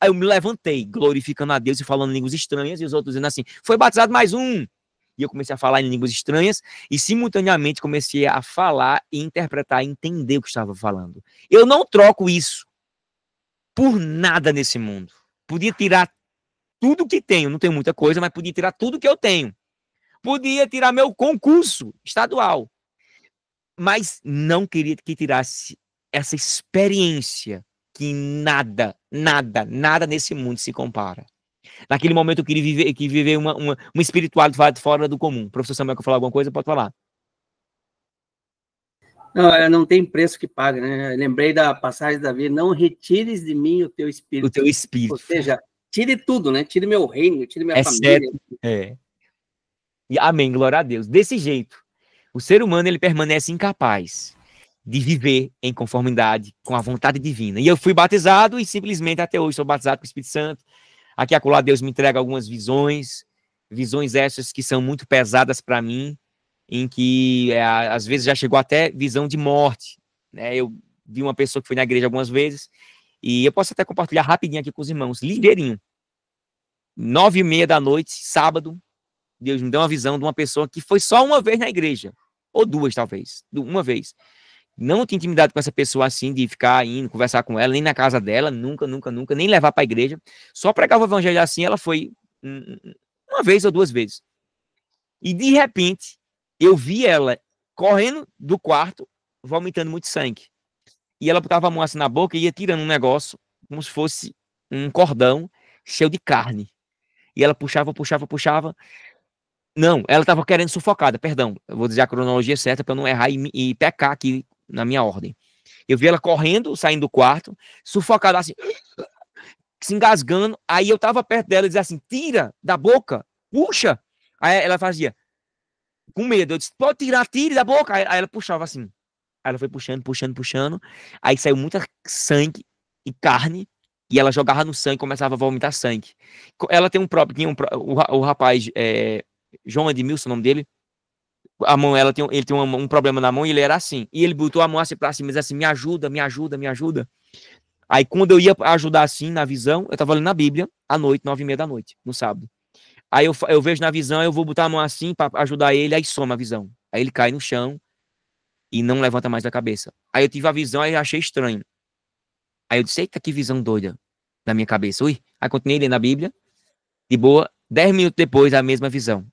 aí eu me levantei, glorificando a Deus e falando em línguas estranhas, e os outros dizendo assim, foi batizado mais um. E eu comecei a falar em línguas estranhas, e simultaneamente comecei a falar e interpretar, e entender o que estava falando. Eu não troco isso por nada nesse mundo. Podia tirar tudo que tenho, não tenho muita coisa, mas podia tirar tudo que eu tenho. Podia tirar meu concurso estadual, mas não queria que tirasse essa experiência que nada, nada, nada nesse mundo se compara. Naquele momento eu queria viver uma espiritualidade fora do comum. Professor Samuel, quer falar alguma coisa? Pode falar. Não tem preço que paga, né? Eu lembrei da passagem da vida, não retires de mim o teu espírito. O teu espírito. Ou seja, tire tudo, né? Tire meu reino, tire minha família. E amém, glória a Deus. Desse jeito, o ser humano ele permanece incapaz de viver em conformidade com a vontade divina. E eu fui batizado e simplesmente até hoje sou batizado com o Espírito Santo. Aqui e acolá Deus me entrega algumas visões essas que são muito pesadas para mim, em que às vezes já chegou até visão de morte, né? Eu vi uma pessoa que foi na igreja algumas vezes, e eu posso até compartilhar rapidinho aqui com os irmãos, ligeirinho. 9h30 da noite, sábado, Deus me deu uma visão de uma pessoa que foi só uma vez na igreja, ou duas talvez, uma vez. Não tinha intimidade com essa pessoa assim, de ficar indo, conversar com ela, nem na casa dela, nunca, nunca, nunca, nem levar para a igreja. Só pregava o evangelho assim, ela foi uma vez ou duas vezes. E de repente, eu vi ela correndo do quarto, vomitando muito sangue. E ela botava a mão assim na boca e ia tirando um negócio, como se fosse um cordão cheio de carne. E ela puxava, puxava, puxava. Não, ela estava querendo sufocada, perdão. Eu vou dizer a cronologia certa para não errar e pecar aqui na minha ordem. Eu vi ela correndo, saindo do quarto, sufocada assim, se engasgando. Aí eu tava perto dela e dizia assim, tira da boca, puxa. Aí ela fazia, com medo. Eu disse, pode tirar, tire da boca. Aí ela puxava assim. Aí ela foi puxando, puxando, puxando. Aí saiu muita sangue e carne. E ela jogava no sangue e começava a vomitar sangue. Ela tem o rapaz, João Edmilson, o nome dele, a mão, ele tem um problema na mão e ele era assim. E ele botou a mão assim pra cima e disse assim, me ajuda, me ajuda, me ajuda. Aí quando eu ia ajudar assim na visão, eu tava lendo na Bíblia, à noite, 9h30 da noite, no sábado. Aí eu vejo na visão, eu vou botar a mão assim pra ajudar ele, aí soma a visão. Aí ele cai no chão, e não levanta mais a cabeça. Aí eu tive a visão e achei estranho. Aí eu disse, eita, que visão doida da minha cabeça. Ui, aí continuei lendo a Bíblia, de boa, 10 minutos depois, a mesma visão.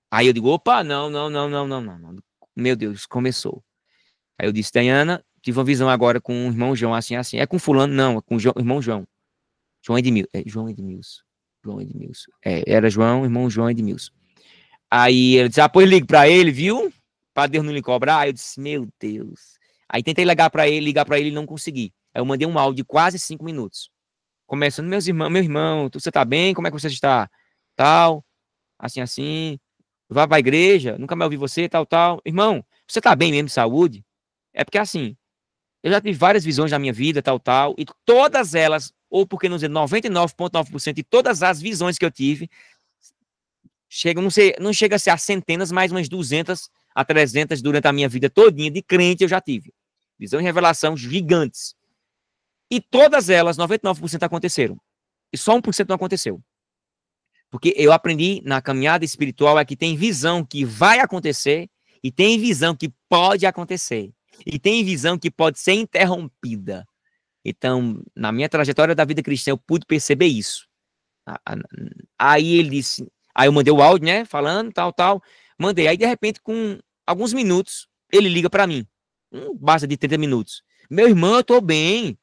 Aí eu digo, opa, não, não, não, não, não, não, não. Meu Deus, começou. Aí eu disse, Dayana, tive uma visão agora com o irmão João, assim, assim. É com fulano? Não, é com o irmão João. João Edmilson. João Edmilson. João Edmilson. Era João, irmão João Edmilson. Aí ele disse, pois ligue pra ele, viu? Pra Deus não lhe cobrar. Aí eu disse, meu Deus. Aí tentei ligar pra ele e não consegui. Aí eu mandei um áudio de quase 5 minutos. Começando, meu irmão, você tá bem? Como é que você está? Tal, assim, assim. Vá pra igreja, nunca mais ouvi você, tal, tal. Irmão, você tá bem mesmo de saúde? É porque assim, eu já tive várias visões na minha vida, tal, tal, e todas elas, ou porque não dizer 99,9% de todas as visões que eu tive, chegam, não chega a ser a centenas, mas umas 200 a 300 durante a minha vida todinha de crente eu já tive. Visão e revelação gigantes. E todas elas, 99% aconteceram. E só 1% não aconteceu. Porque eu aprendi na caminhada espiritual é que tem visão que vai acontecer e tem visão que pode acontecer. E tem visão que pode ser interrompida. Então, na minha trajetória da vida cristã, eu pude perceber isso. Aí ele disse, aí eu mandei o áudio, né, falando, tal, tal, mandei. Aí, de repente, com alguns minutos, ele liga para mim. Basta de 30 minutos. Meu irmão, eu tô bem.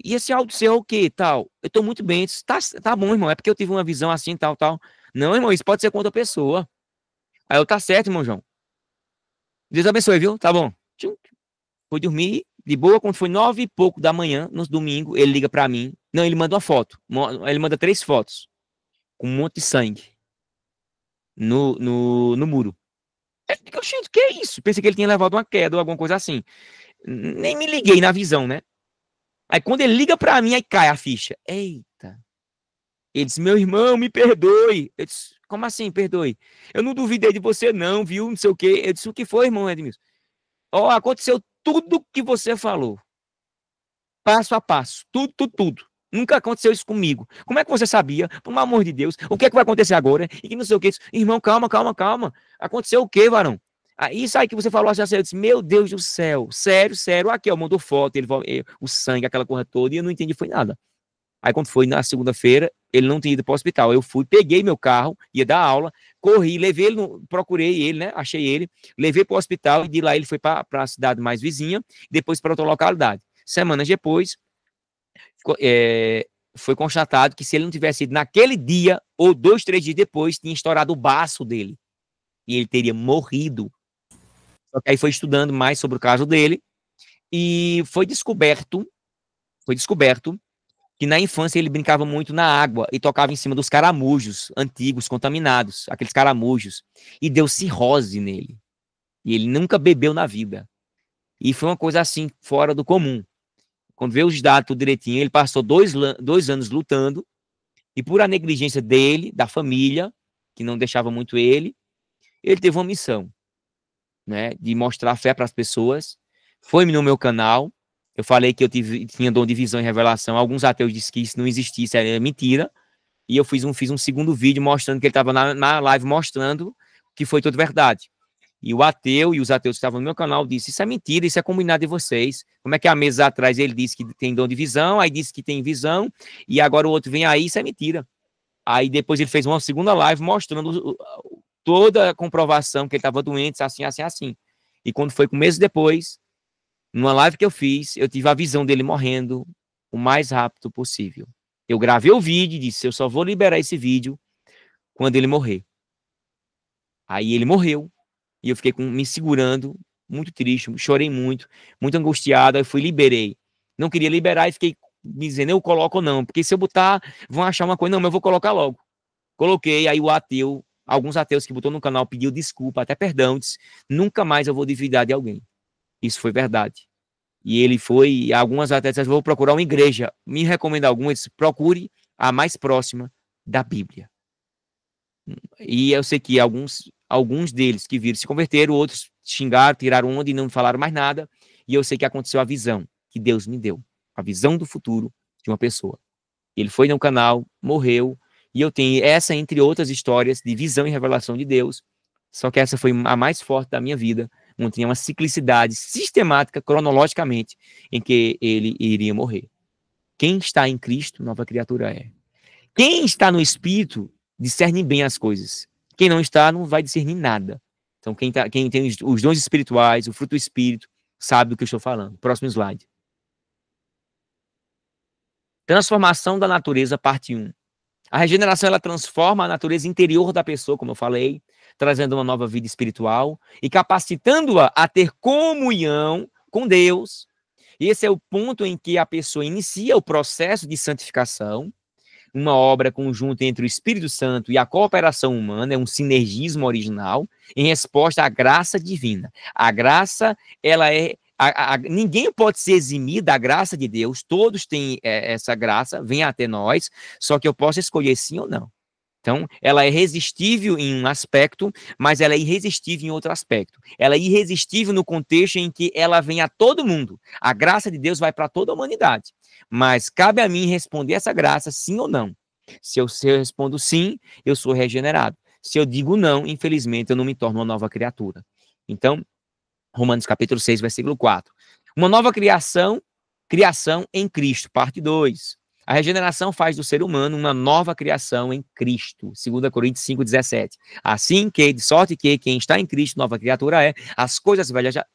E esse áudio seu é o quê, tal? Eu tô muito bem. Disse, tá bom, irmão, é porque eu tive uma visão assim, tal, tal. Não, irmão, isso pode ser com outra pessoa. Aí eu, tá certo, irmão João. Deus abençoe, viu? Tá bom. Fui dormir de boa, quando foi 9 e pouco da manhã, no domingo, ele liga pra mim. Não, ele manda uma foto. Ele manda 3 fotos. Com um monte de sangue. No muro. Eu digo, gente, que é isso? Pensei que ele tinha levado uma queda ou alguma coisa assim. Nem me liguei na visão, né? Aí quando ele liga pra mim, aí cai a ficha. Eita. Ele disse, meu irmão, me perdoe. Eu disse, como assim, perdoe? Eu não duvidei de você não, viu? Não sei o quê. Eu disse, o que foi, irmão Edmilson? Ó, aconteceu tudo que você falou. Passo a passo. Tudo, tudo, tudo. Nunca aconteceu isso comigo. Como é que você sabia? Pelo amor de Deus. O que é que vai acontecer agora? E que não sei o que. Irmão, calma, calma, calma. Aconteceu o quê, varão? Isso aí que você falou assim, eu disse, meu Deus do céu. Sério, sério. Aqui, ó, mandou foto, o sangue, aquela coisa toda, e eu não entendi, foi nada. Aí quando foi na segunda-feira, ele não tinha ido para o hospital. Eu fui, peguei meu carro, ia dar aula, corri, levei ele, procurei ele, né? Achei ele, levei para o hospital e de lá ele foi para a cidade mais vizinha, depois para outra localidade. Semanas depois, foi constatado que se ele não tivesse ido naquele dia, ou 2, 3 dias depois, tinha estourado o baço dele. E ele teria morrido. Só que aí foi estudando mais sobre o caso dele e foi descoberto que na infância ele brincava muito na água e tocava em cima dos caramujos antigos, contaminados, aqueles caramujos, e deu cirrose nele. E ele nunca bebeu na vida. E foi uma coisa assim, fora do comum. Quando veio os dados tudo direitinho, ele passou 2 anos lutando, e por a negligência dele, da família, que não deixava muito ele teve uma missão, né, de mostrar fé para as pessoas. Foi no meu canal, eu falei que eu tinha dom de visão e revelação. Alguns ateus disseram que isso não existisse, é mentira. E eu fiz um segundo vídeo mostrando que ele estava na live mostrando que foi tudo verdade. E o ateu e os ateus que estavam no meu canal disse, isso é mentira, isso é combinado de vocês. Como é que há meses atrás ele disse que tem dom de visão, aí disse que tem visão, e agora o outro vem aí, isso é mentira. Aí depois ele fez uma segunda live mostrando toda a comprovação que ele estava doente, assim, assim, assim. E quando foi com meses depois, numa live que eu fiz, eu tive a visão dele morrendo o mais rápido possível. Eu gravei o vídeo e disse, eu só vou liberar esse vídeo quando ele morrer. Aí ele morreu. E eu fiquei me segurando, muito triste, chorei muito, muito angustiado. Aí fui, liberei. Não queria liberar e fiquei me dizendo, eu coloco ou não. Porque se eu botar, vão achar uma coisa. Não, mas eu vou colocar logo. Coloquei, aí o ateu, alguns ateus que botou no canal pediu desculpa, até perdão, disse, nunca mais eu vou duvidar de alguém. Isso foi verdade. E ele foi, e algumas até disseram, vou procurar uma igreja. Me recomenda algumas, procure a mais próxima da Bíblia. E eu sei que alguns deles que viram se converteram, outros xingaram, tiraram onda e não falaram mais nada. E eu sei que aconteceu a visão que Deus me deu. A visão do futuro de uma pessoa. Ele foi no canal, morreu, e eu tenho essa, entre outras histórias, de visão e revelação de Deus. Só que essa foi a mais forte da minha vida, onde tinha uma ciclicidade sistemática, cronologicamente, em que ele iria morrer. Quem está em Cristo, nova criatura é. Quem está no Espírito, discerne bem as coisas. Quem não está, não vai discernir nada. Então, quem tem os dons espirituais, o fruto do Espírito, sabe do que eu estou falando. Próximo slide. Transformação da natureza, parte 1. A regeneração, ela transforma a natureza interior da pessoa, como eu falei, trazendo uma nova vida espiritual e capacitando-a a ter comunhão com Deus. E esse é o ponto em que a pessoa inicia o processo de santificação, uma obra conjunta entre o Espírito Santo e a cooperação humana, é um sinergismo original, em resposta à graça divina. A graça, ela é... ninguém pode se eximir da graça de Deus, todos têm essa graça, vem até nós, só que eu posso escolher sim ou não. Então, ela é irresistível em um aspecto, mas ela é irresistível em outro aspecto. Ela é irresistível no contexto em que ela vem a todo mundo. A graça de Deus vai para toda a humanidade. Mas cabe a mim responder essa graça sim ou não. Se eu respondo sim, eu sou regenerado. Se eu digo não, infelizmente, eu não me torno uma nova criatura. Então, Romanos capítulo 6, versículo 4. Uma nova criação em Cristo, parte 2. A regeneração faz do ser humano uma nova criação em Cristo. 2 Coríntios 5,17. Assim que, de sorte que quem está em Cristo, nova criatura é, as coisas velhas já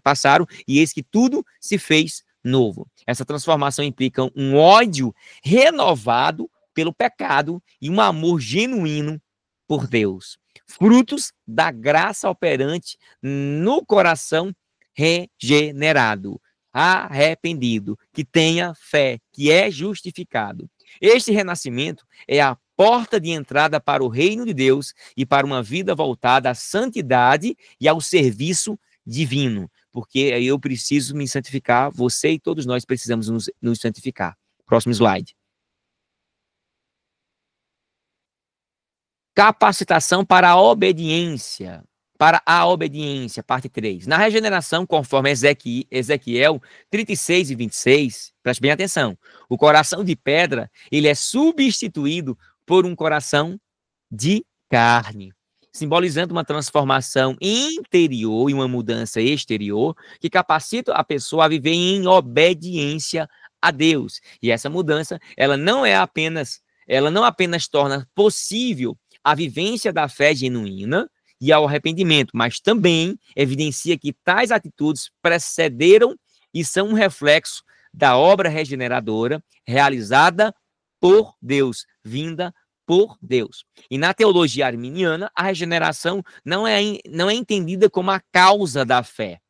passaram e eis que tudo se fez novo. Essa transformação implica um ódio renovado pelo pecado e um amor genuíno por Deus. Frutos da graça operante no coração regenerado, arrependido, que tenha fé, que é justificado. Este renascimento é a porta de entrada para o reino de Deus e para uma vida voltada à santidade e ao serviço divino, porque eu preciso me santificar, você e todos nós precisamos nos santificar. Próximo slide. Capacitação para a obediência. Para a obediência, parte 3. Na regeneração, conforme Ezequiel 36 e 26, preste bem atenção, o coração de pedra, ele é substituído por um coração de carne, simbolizando uma transformação interior e uma mudança exterior que capacita a pessoa a viver em obediência a Deus. E essa mudança, ela não apenas torna possível a vivência da fé genuína e ao arrependimento, mas também evidencia que tais atitudes precederam e são um reflexo da obra regeneradora realizada por Deus, vinda por Deus. E na teologia arminiana, a regeneração não é entendida como a causa da fé,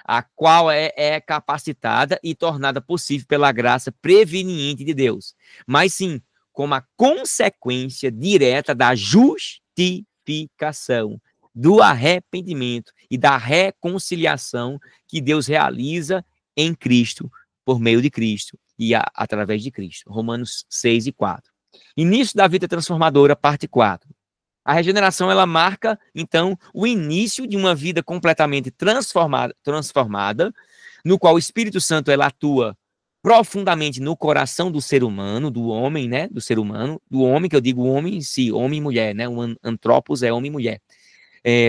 a qual é capacitada e tornada possível pela graça preveniente de Deus, mas sim como a consequência direta da justificação, do arrependimento e da reconciliação que Deus realiza em Cristo, por meio de Cristo e através de Cristo. Romanos 6 e 4. Início da vida transformadora, parte 4. A regeneração, ela marca, então, o início de uma vida completamente transformada, no qual o Espírito Santo, ela atua profundamente no coração do ser humano, do homem, né, do ser humano, do homem, que eu digo homem em si, homem e mulher, né, o antropos é homem e mulher.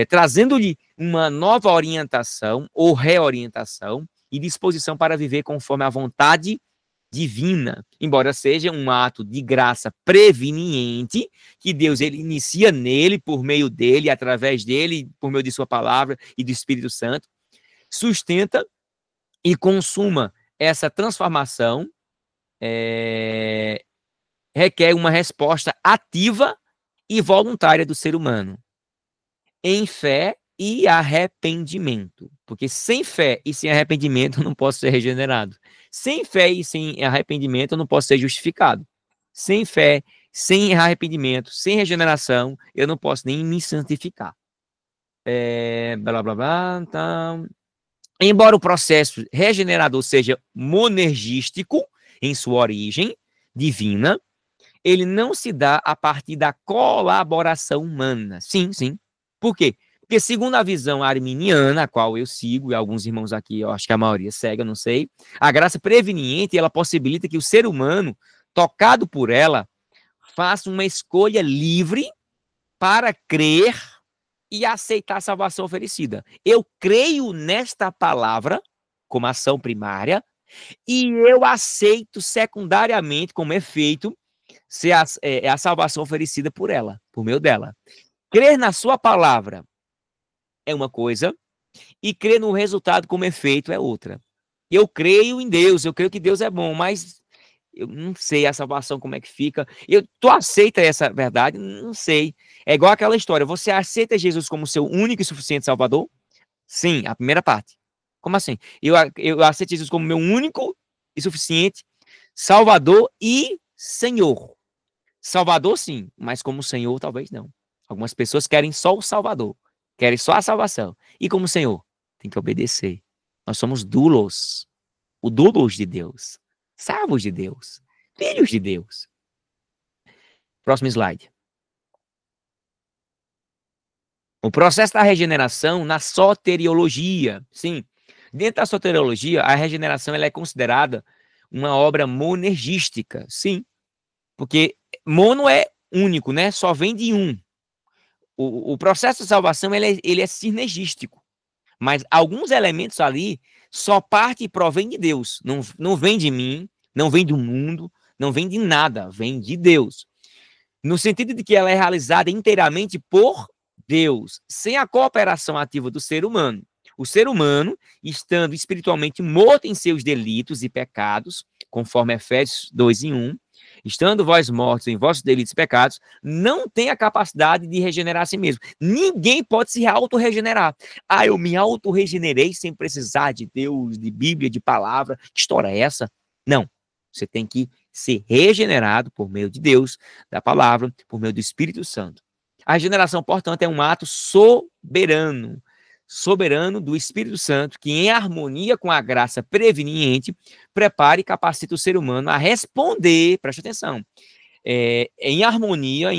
Trazendo-lhe uma nova orientação ou reorientação e disposição para viver conforme a vontade divina, embora seja um ato de graça preveniente, que Deus ele inicia nele, por meio dele, através dele, por meio de sua palavra e do Espírito Santo, sustenta e consuma essa transformação, requer uma resposta ativa e voluntária do ser humano, em fé e arrependimento. Porque sem fé e sem arrependimento eu não posso ser regenerado. Sem fé e sem arrependimento eu não posso ser justificado. Sem fé, sem arrependimento, sem regeneração, eu não posso nem me santificar. Blá, blá, blá, tá. Embora o processo regenerador seja monergístico em sua origem divina, ele não se dá a partir da colaboração humana. Sim, sim. Por quê? Porque segundo a visão arminiana, a qual eu sigo, e alguns irmãos aqui, eu acho que a maioria segue, eu não sei, a graça preveniente, ela possibilita que o ser humano, tocado por ela, faça uma escolha livre para crer e aceitar a salvação oferecida. Eu creio nesta palavra como ação primária e eu aceito secundariamente, como efeito, ser a salvação oferecida por ela, por meio dela. Crer na sua palavra é uma coisa e crer no resultado como efeito é outra. Eu creio em Deus, eu creio que Deus é bom, mas eu não sei a salvação como é que fica. Tu aceita essa verdade? Não sei. É igual aquela história. Você aceita Jesus como seu único e suficiente Salvador? Sim, a primeira parte. Como assim? Eu aceito Jesus como meu único e suficiente Salvador e Senhor. Salvador, sim, mas como Senhor, talvez não. Algumas pessoas querem só o Salvador, querem só a salvação. E como Senhor? Tem que obedecer. Nós somos doulos, o doulos de Deus, servos de Deus, filhos de Deus. Próximo slide. O processo da regeneração na soteriologia. Sim, dentro da soteriologia, a regeneração ela é considerada uma obra monergística. Sim, porque mono é único, né? Só vem de um. O processo de salvação ele é sinergístico. Mas alguns elementos ali só parte e provém de Deus. Não vem de mim, não vem do mundo, não vem de nada, vem de Deus. No sentido de que ela é realizada inteiramente por Deus, sem a cooperação ativa do ser humano. O ser humano, estando espiritualmente morto em seus delitos e pecados, conforme Efésios 2:1, estando vós mortos em vossos delitos e pecados, não tem a capacidade de regenerar a si mesmo. Ninguém pode se auto-regenerar. Ah, eu me auto-regenerei sem precisar de Deus, de Bíblia, de palavra. Que história é essa? Não. Você tem que ser regenerado por meio de Deus, da palavra, por meio do Espírito Santo. A regeneração, portanto, é um ato soberano do Espírito Santo, que em harmonia com a graça preveniente, prepara e capacita o ser humano a responder, preste atenção, em harmonia,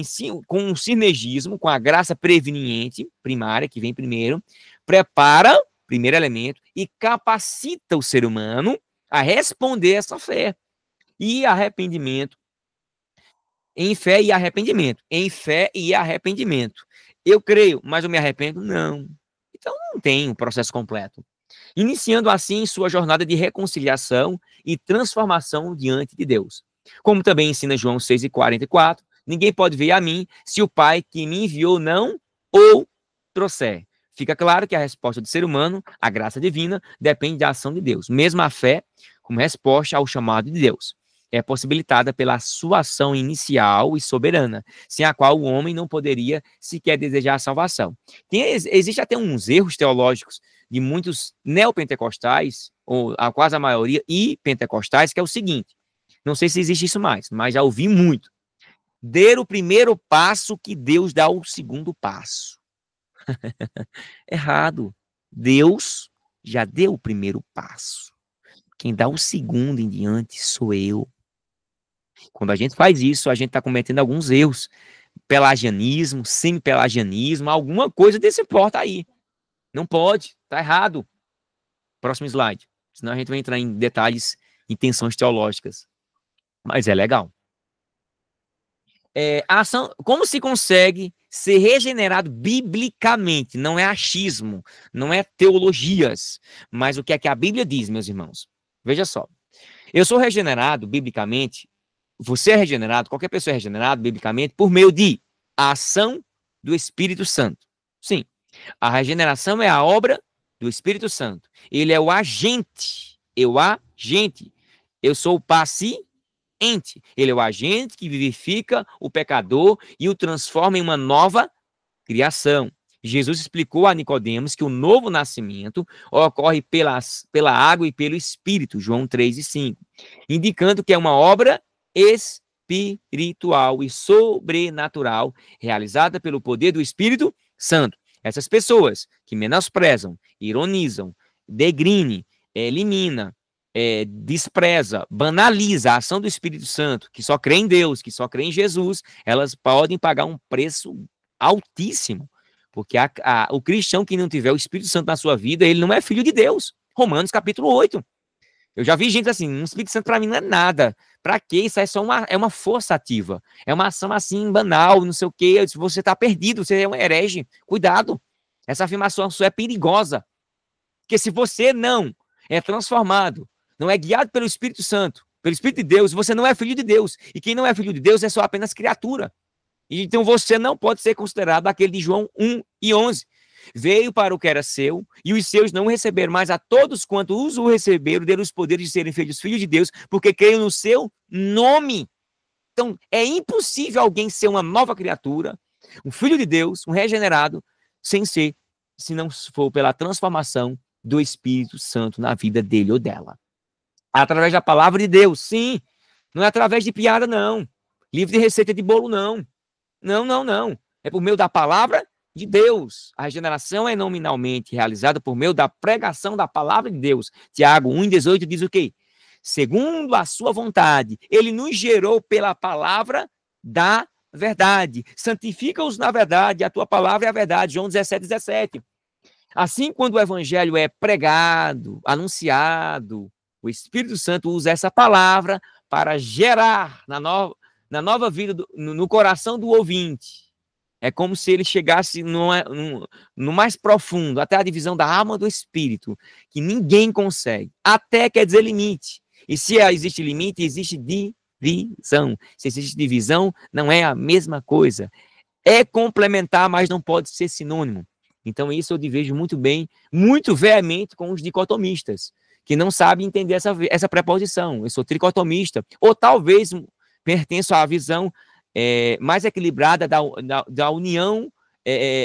com o sinergismo, com a graça preveniente, primária, que vem primeiro, prepara, primeiro elemento, e capacita o ser humano a responder essa fé. E arrependimento, em fé e arrependimento, em fé e arrependimento. Eu creio, mas eu me arrependo? Não. Então não tem um processo completo. Iniciando assim sua jornada de reconciliação e transformação diante de Deus. Como também ensina João 6:44, ninguém pode vir a mim se o Pai que me enviou não o trouxer. Fica claro que a resposta do ser humano, a graça divina, depende da ação de Deus. Mesmo a fé, como resposta ao chamado de Deus, é possibilitada pela sua ação inicial e soberana, sem a qual o homem não poderia sequer desejar a salvação. Existe até uns erros teológicos de muitos neopentecostais, ou quase a maioria, e pentecostais, que é o seguinte, não sei se existe isso mais, mas já ouvi muito. Dê o primeiro passo que Deus dá o segundo passo. Errado. Deus já deu o primeiro passo. Quem dá o segundo em diante sou eu. Quando a gente faz isso, a gente está cometendo alguns erros. Pelagianismo, semi-pelagianismo, alguma coisa desse porta aí. Não pode, tá errado. Próximo slide. Senão a gente vai entrar em detalhes, em tensões teológicas. Mas é legal. A ação, como se consegue ser regenerado biblicamente? Não é achismo, não é teologias, mas o que é que a Bíblia diz, meus irmãos? Veja só. Eu sou regenerado biblicamente. Você é regenerado, qualquer pessoa é regenerado biblicamente por meio de a ação do Espírito Santo. Sim, a regeneração é a obra do Espírito Santo. Ele é o agente. Eu sou o paciente. Ele é o agente que vivifica o pecador e o transforma em uma nova criação. Jesus explicou a Nicodemos que o novo nascimento ocorre pela água e pelo Espírito, João 3:5, indicando que é uma obra espiritual e sobrenatural realizada pelo poder do Espírito Santo. Essas pessoas que menosprezam, ironizam, degrinem, elimina, despreza, banaliza a ação do Espírito Santo, que só crê em Deus, que só crê em Jesus, elas podem pagar um preço altíssimo, porque o cristão que não tiver o Espírito Santo na sua vida, ele não é filho de Deus. Romanos capítulo 8. Eu já vi gente assim, um Espírito Santo para mim não é nada. Para quê? Isso é só uma força ativa. É uma ação assim, banal, não sei o quê. Você está perdido, você é um herege. Cuidado. Essa afirmação sua é perigosa. Porque se você não é transformado, não é guiado pelo Espírito Santo, pelo Espírito de Deus, você não é filho de Deus. E quem não é filho de Deus é só apenas criatura. Então você não pode ser considerado aquele de João 1:11. Veio para o que era seu, e os seus não o receberam, mas a todos quanto os o receberam, deram os poderes de serem feitos filhos de Deus, porque creio no seu nome. Então, é impossível alguém ser uma nova criatura, um filho de Deus, um regenerado, sem ser, se não for pela transformação do Espírito Santo na vida dele ou dela. Através da palavra de Deus, sim. Não é através de piada, não. Livro de receita de bolo, não. Não. É por meio da palavra de Deus. A regeneração é nominalmente realizada por meio da pregação da palavra de Deus. Tiago 1:18 diz o quê? Segundo a sua vontade, ele nos gerou pela palavra da verdade. Santifica-os na verdade, a tua palavra é a verdade. João 17:17. Assim, quando o evangelho é pregado, anunciado, o Espírito Santo usa essa palavra para gerar na nova vida, no coração do ouvinte. É como se ele chegasse no mais profundo, até a divisão da alma do espírito, que ninguém consegue. Até quer dizer limite. E se existe limite, existe divisão. Se existe divisão, não é a mesma coisa. É complementar, mas não pode ser sinônimo. Então isso eu vejo muito bem, muito veemente com os dicotomistas, que não sabem entender essa preposição. Eu sou tricotomista. Ou talvez pertenço à visão mais equilibrada da união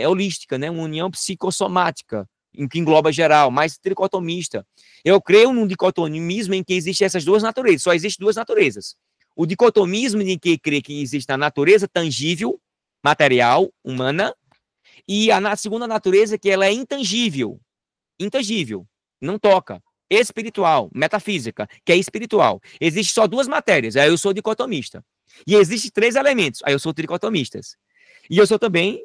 holística, né? Uma união psicossomática, em que engloba geral, mais tricotomista. Eu creio num dicotomismo em que existem essas duas naturezas, só existem duas naturezas. O dicotomismo em que crê que existe a natureza tangível, material, humana, e a segunda natureza que ela é intangível, não toca, espiritual, metafísica, que é espiritual. Existem só duas matérias, aí eu sou dicotomista. E existem três elementos, aí eu sou tricotomista. E eu sou também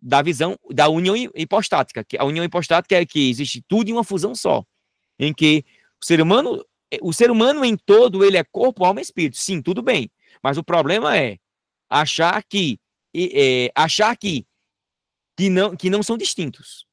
da visão da união hipostática, que a união hipostática é que existe tudo em uma fusão só, em que o ser humano em todo, ele é corpo, alma e espírito. Sim, tudo bem. Mas o problema é achar que não são distintos.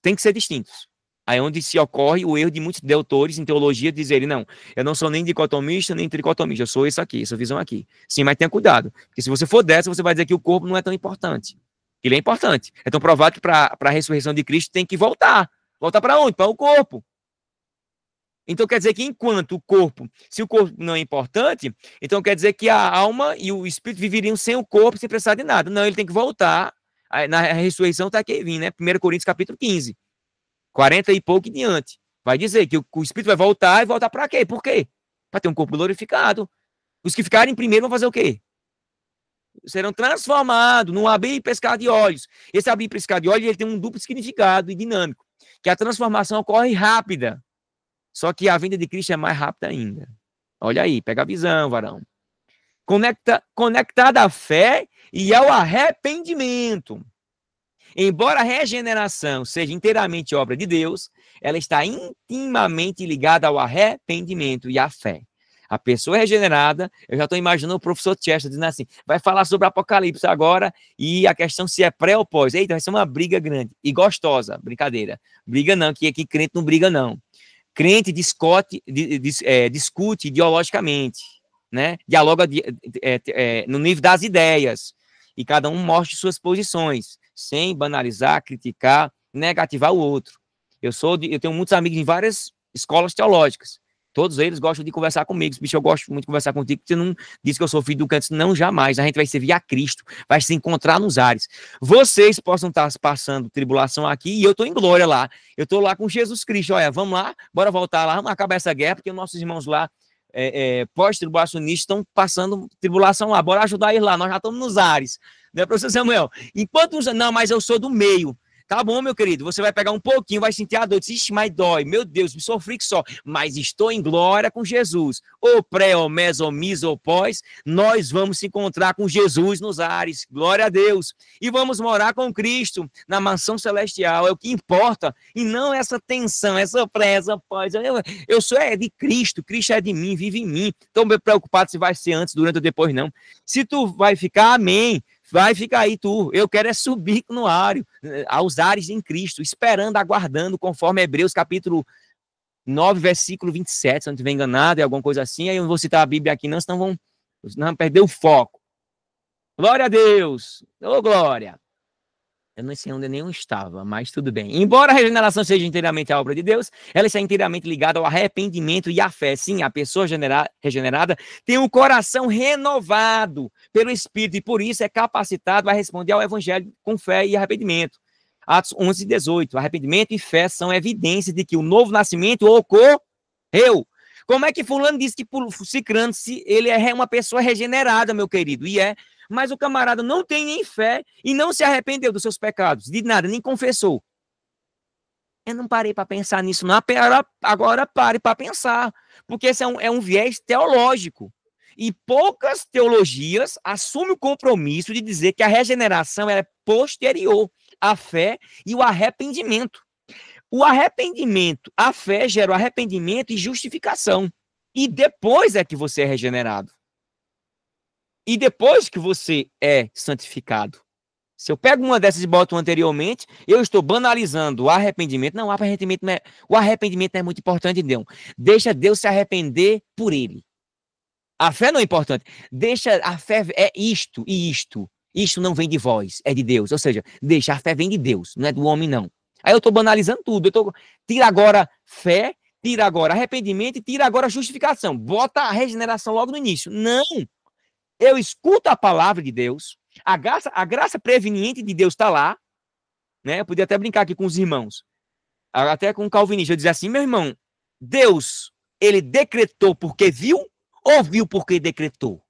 Tem que ser distintos. Aí é onde se ocorre o erro de muitos doutores em teologia dizerem, não, eu não sou nem dicotomista, nem tricotomista, eu sou isso aqui, essa visão aqui. Sim, mas tenha cuidado, porque se você for dessa, você vai dizer que o corpo não é tão importante. Ele é importante. É tão provado que para a ressurreição de Cristo tem que voltar. Voltar para onde? Para o corpo. Então quer dizer que enquanto o corpo, se o corpo não é importante, então quer dizer que a alma e o espírito viveriam sem o corpo, sem precisar de nada. Não, ele tem que voltar. Na ressurreição está aqui, né? 1 Coríntios capítulo 15. 40 e pouco e diante. Vai dizer que o espírito vai voltar e voltar para quê? Por quê? Para ter um corpo glorificado. Os que ficarem primeiro vão fazer o quê? Serão transformados num abrir e pescar de olhos. Esse abrir e pescar de olhos ele tem um duplo significado e dinâmico, que a transformação ocorre rápida. Só que a vinda de Cristo é mais rápida ainda. Olha aí, pega a visão, varão. Conectada à fé e ao arrependimento. Embora a regeneração seja inteiramente obra de Deus, ela está intimamente ligada ao arrependimento e à fé. A pessoa regenerada, eu já estou imaginando o professor Chester dizendo assim, vai falar sobre o Apocalipse agora e a questão se é pré ou pós. Eita, vai ser uma briga grande e gostosa, brincadeira. Briga não, que aqui crente não briga não. Crente discute ideologicamente, né? Dialoga no nível das ideias e cada um mostra suas posições, sem banalizar, criticar, negativar o outro. Eu tenho muitos amigos em várias escolas teológicas. Todos eles gostam de conversar comigo. Bicho, eu gosto muito de conversar contigo, porque você não diz que eu sou filho do canto. Não, jamais. A gente vai servir a Cristo, vai se encontrar nos ares. Vocês possam estar passando tribulação aqui e eu estou em glória lá. Eu estou lá com Jesus Cristo. Olha, vamos lá, bora voltar lá, vamos acabar essa guerra, porque nossos irmãos lá, pós-tribulacionistas, estão passando tribulação lá. Bora ajudar eles lá, nós já estamos nos ares. Né, professor Samuel? Não, mas eu sou do meio. Tá bom, meu querido, você vai pegar um pouquinho, vai sentir a dor. Ixi, mas dói. Meu Deus, me sofri que só. Mas estou em glória com Jesus. Ou pré, ou mes, ou mis, ou pós, nós vamos se encontrar com Jesus nos ares. Glória a Deus. E vamos morar com Cristo na mansão celestial. É o que importa. E não essa tensão, essa pré, essa pós. Eu sou de Cristo, Cristo é de mim, vive em mim. Estou preocupado se vai ser antes, durante ou depois, não. Se tu vai ficar, amém. Vai ficar aí tu, eu quero é subir no áreo, aos ares em Cristo, esperando, aguardando, conforme Hebreus capítulo 9, versículo 27, se eu não estiver enganado, é alguma coisa assim, aí eu não vou citar a Bíblia aqui não, senão vão perder o foco. Glória a Deus, ô glória. Eu não sei onde nenhum estava, mas tudo bem. Embora a regeneração seja inteiramente a obra de Deus, ela está inteiramente ligada ao arrependimento e à fé. Sim, a pessoa regenerada tem um coração renovado pelo Espírito e por isso é capacitado a responder ao Evangelho com fé e arrependimento. Atos 11 e 18. Arrependimento e fé são evidências de que o novo nascimento ocorreu. Como é que fulano disse que cicrano se ele é uma pessoa regenerada, meu querido? E é. Mas o camarada não tem nem fé e não se arrependeu dos seus pecados, de nada, nem confessou. Eu não parei para pensar nisso, não. Agora pare para pensar, porque esse é um viés teológico. E poucas teologias assumem o compromisso de dizer que a regeneração é posterior à fé e o arrependimento. O arrependimento, a fé gera o arrependimento e justificação. E depois é que você é regenerado. E depois que você é santificado. Se eu pego uma dessas e boto anteriormente, eu estou banalizando o arrependimento. Não, o arrependimento não é muito importante, não. Deixa Deus se arrepender por ele. A fé não é importante. A fé é isto e isto. Isto não vem de vós, é de Deus. Ou seja, a fé vem de Deus, não é do homem, não. Aí eu estou banalizando tudo. Tira agora fé, tira agora arrependimento e tira agora justificação. Bota a regeneração logo no início. Não! Eu escuto a palavra de Deus, a graça preveniente de Deus está lá, né? Eu podia até brincar aqui com os irmãos, até com o calvinista, eu dizer assim, meu irmão, Deus, ele decretou porque viu ou viu porque decretou?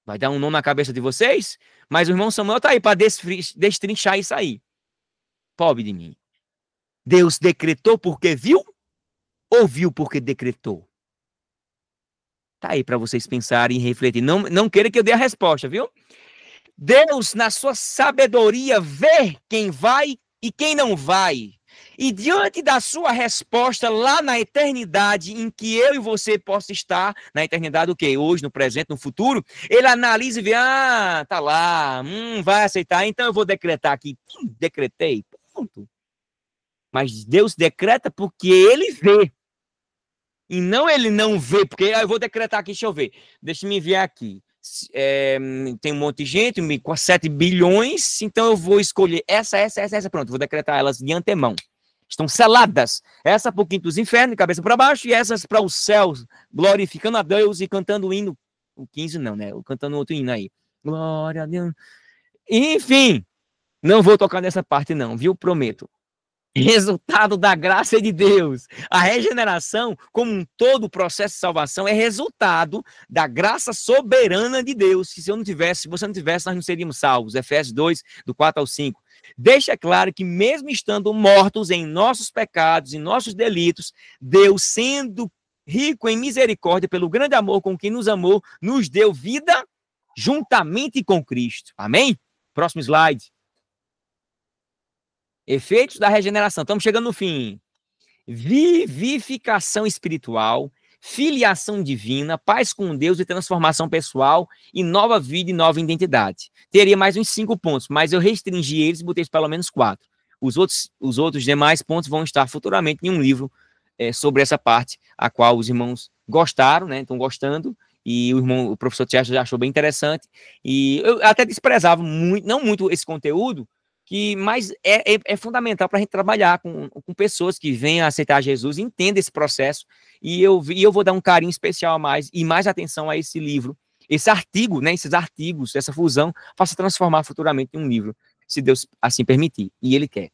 Vai dar um nó na cabeça de vocês, mas o irmão Samuel está aí para destrinchar isso aí. Pobre de mim. Deus decretou porque viu ou viu porque decretou? Tá aí para vocês pensarem e refletirem. Não queira que eu dê a resposta, viu? Deus, na sua sabedoria, vê quem vai e quem não vai. E diante da sua resposta lá na eternidade, em que eu e você possa estar, na eternidade o quê? Hoje, no presente, no futuro, ele analisa e vê, tá lá, vai aceitar, então eu vou decretar aqui. Decretei, pronto. Mas Deus decreta porque ele vê. E não ele não vê, porque eu vou decretar aqui, deixa eu ver. Deixa eu me enviar aqui. Tem um monte de gente, com 7 bilhões, então eu vou escolher essa, pronto, vou decretar elas de antemão. Estão seladas. Essa para o quinto dos infernos, de cabeça para baixo, e essas para os céus, glorificando a Deus e cantando o hino. O 15 não, né? Cantando outro hino aí. Glória a Deus. Enfim, não vou tocar nessa parte não, viu? Prometo. Resultado da graça de Deus. A regeneração, como um todo o processo de salvação, é resultado da graça soberana de Deus. Se você não tivesse, nós não seríamos salvos. Efésios 2, do 4 ao 5. Deixa claro que mesmo estando mortos em nossos pecados e nossos delitos, Deus, sendo rico em misericórdia pelo grande amor com que nos amou, nos deu vida juntamente com Cristo. Amém? Próximo slide. Efeitos da regeneração. Estamos chegando no fim. Vivificação espiritual, filiação divina, paz com Deus e transformação pessoal e nova vida e nova identidade. Teria mais uns 5 pontos, mas eu restringi eles e botei pelo menos 4. Os outros demais pontos vão estar futuramente em um livro sobre essa parte, a qual os irmãos gostaram, né? Estão gostando, e o professor Tiago já achou bem interessante. E eu até desprezava não muito esse conteúdo, mas é fundamental para a gente trabalhar com pessoas que venham a aceitar Jesus, entendam esse processo, e eu vou dar um carinho especial a mais, e mais atenção a esse livro, esse artigo, né, esses artigos, essa fusão, faça transformar futuramente em um livro, se Deus assim permitir, e Ele quer.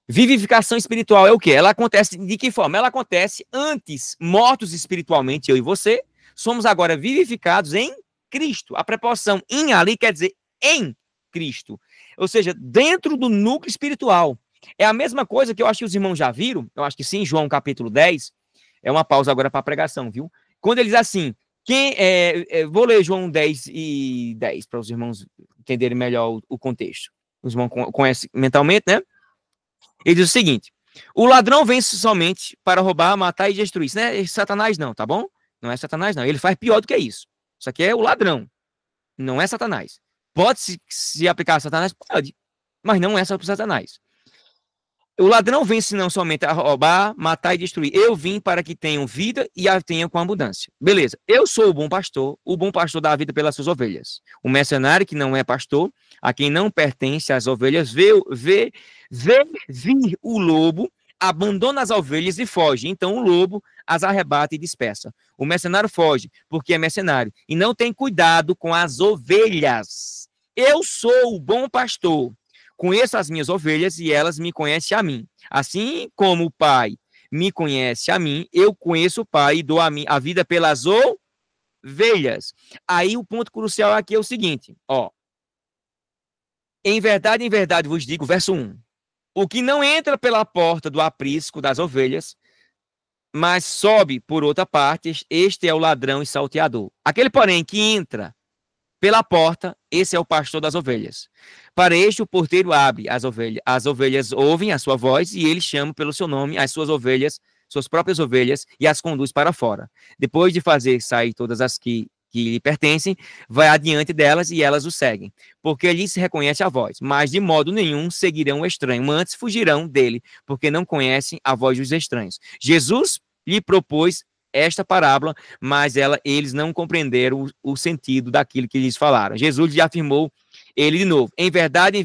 Vivificação espiritual é o quê? Ela acontece de que forma? Ela acontece antes, mortos espiritualmente, eu e você, somos agora vivificados em Cristo. A preposição em ali quer dizer em Cristo. Ou seja, dentro do núcleo espiritual. É a mesma coisa que eu acho que os irmãos já viram, eu acho que sim, João capítulo 10, é uma pausa agora para a pregação, viu? Quando ele diz assim, vou ler João 10 e 10, para os irmãos entenderem melhor o contexto. Os irmãos conhecem mentalmente, né? Ele diz o seguinte, o ladrão vem somente para roubar, matar e destruir. Isso não é Satanás não, tá bom? Não é Satanás não, ele faz pior do que isso. Isso aqui é o ladrão, não é Satanás. Pode se aplicar a Satanás? Pode, mas não é só para Satanás. O ladrão vem senão somente a roubar, matar e destruir. Eu vim para que tenham vida e a tenham com abundância. Beleza, eu sou o bom pastor dá a vida pelas suas ovelhas. O mercenário que não é pastor, a quem não pertence às ovelhas, vê vir o lobo, abandona as ovelhas e foge. Então o lobo as arrebata e dispersa. O mercenário foge porque é mercenário e não tem cuidado com as ovelhas. Eu sou o bom pastor. Conheço as minhas ovelhas e elas me conhecem a mim. Assim como o Pai me conhece a mim, eu conheço o Pai e dou a vida pelas ovelhas. Aí o ponto crucial aqui é o seguinte, ó. Em verdade vos digo, verso 1. O que não entra pela porta do aprisco das ovelhas, mas sobe por outra parte, este é o ladrão e salteador. Aquele, porém, que entra pela porta, esse é o pastor das ovelhas. Para este, o porteiro abre as ovelhas ouvem a sua voz e ele chama pelo seu nome as suas ovelhas, suas próprias ovelhas, e as conduz para fora. Depois de fazer sair todas as que lhe pertencem, vai adiante delas e elas o seguem, porque lhes reconhece a voz, mas de modo nenhum seguirão o estranho, antes fugirão dele, porque não conhecem a voz dos estranhos. Jesus lhe propôs esta parábola, mas eles não compreenderam o sentido daquilo que lhes falaram. Jesus lhe afirmou ele de novo, em verdade,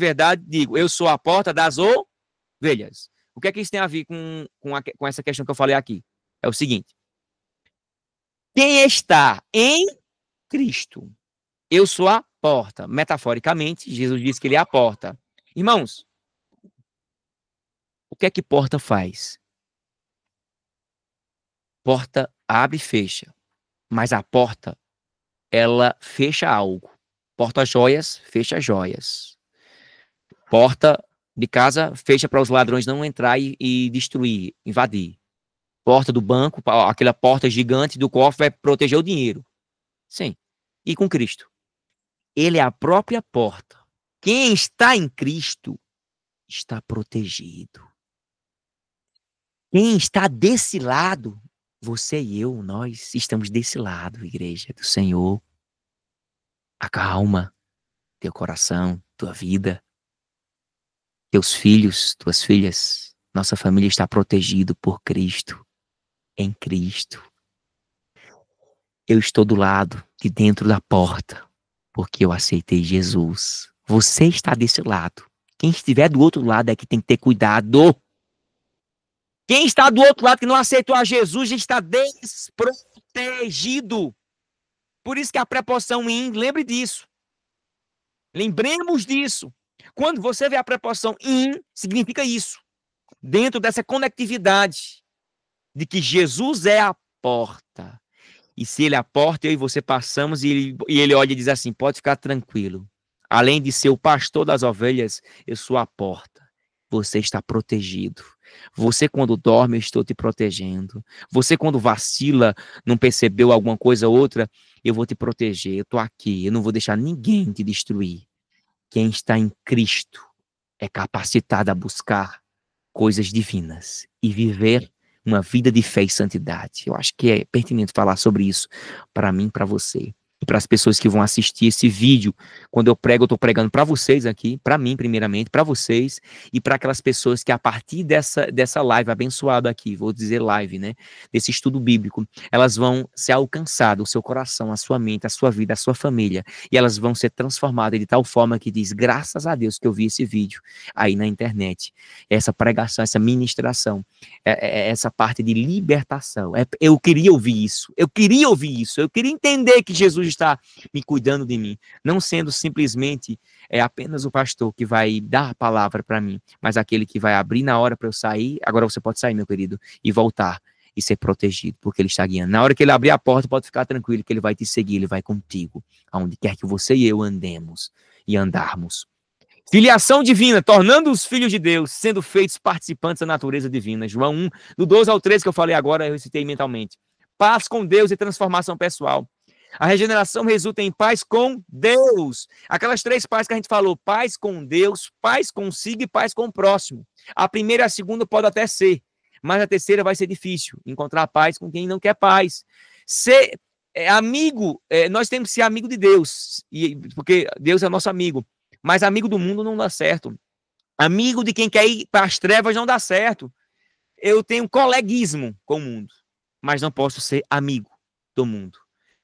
digo, eu sou a porta das ovelhas. O que é que isso tem a ver com essa questão que eu falei aqui? É o seguinte, quem está em Cristo, eu sou a porta. Metaforicamente, Jesus disse que ele é a porta. Irmãos, o que é que porta faz? Porta abre e fecha, mas a porta, ela fecha algo. Porta-joias, fecha joias. Porta de casa, fecha para os ladrões não entrar e destruir, invadir. Porta do banco, aquela porta gigante do cofre vai proteger o dinheiro. Sim. E com Cristo? Ele é a própria porta. Quem está em Cristo está protegido. Quem está desse lado, você e eu, nós estamos desse lado, igreja do Senhor. Acalma teu coração, tua vida, teus filhos, tuas filhas. Nossa família está protegido por Cristo, em Cristo. Eu estou do lado de dentro da porta, porque eu aceitei Jesus. Você está desse lado. Quem estiver do outro lado é que tem que ter cuidado. Quem está do outro lado que não aceitou a Jesus está desprotegido. Por isso que a preposição in, lembre disso. Lembremos disso. Quando você vê a preposição in, significa isso. Dentro dessa conectividade de que Jesus é a porta. E se ele é a porta, eu e você passamos e ele olha e diz assim, pode ficar tranquilo. Além de ser o pastor das ovelhas, eu sou a porta. Você está protegido. Você quando dorme, eu estou te protegendo. Você quando vacila, não percebeu alguma coisa ou outra, eu vou te proteger. Eu estou aqui, eu não vou deixar ninguém te destruir. Quem está em Cristo é capacitado a buscar coisas divinas e viver uma vida de fé e santidade. Eu acho que é pertinente falar sobre isso para mim, para você. E para as pessoas que vão assistir esse vídeo, quando eu prego, eu estou pregando para vocês aqui, para mim primeiramente, para vocês, e para aquelas pessoas que a partir dessa live abençoada aqui, vou dizer live, né, desse estudo bíblico, elas vão ser alcançadas, o seu coração, a sua mente, a sua vida, a sua família, e elas vão ser transformadas de tal forma que diz, graças a Deus que eu vi esse vídeo aí na internet, essa pregação, essa ministração, essa parte de libertação, eu queria ouvir isso, eu queria entender que Jesus está me cuidando de mim, não sendo simplesmente apenas o pastor que vai dar a palavra para mim, mas aquele que vai abrir na hora para eu sair, agora você pode sair, meu querido, e voltar e ser protegido, porque ele está guiando. Na hora que ele abrir a porta, pode ficar tranquilo que ele vai te seguir, ele vai contigo, aonde quer que você e eu andemos e andarmos. Filiação divina, tornando os filhos de Deus, sendo feitos participantes da natureza divina. João 1, do 12 ao 13 que eu falei agora, eu citei mentalmente. Paz com Deus e transformação pessoal. A regeneração resulta em paz com Deus. Aquelas 3 pazes que a gente falou, paz com Deus, paz consigo e paz com o próximo. A primeira e a segunda pode até ser, mas a terceira vai ser difícil. Encontrar paz com quem não quer paz. Ser amigo, nós temos que ser amigo de Deus, porque Deus é nosso amigo. Mas amigo do mundo não dá certo. Amigo de quem quer ir para as trevas não dá certo. Eu tenho coleguismo com o mundo, mas não posso ser amigo do mundo.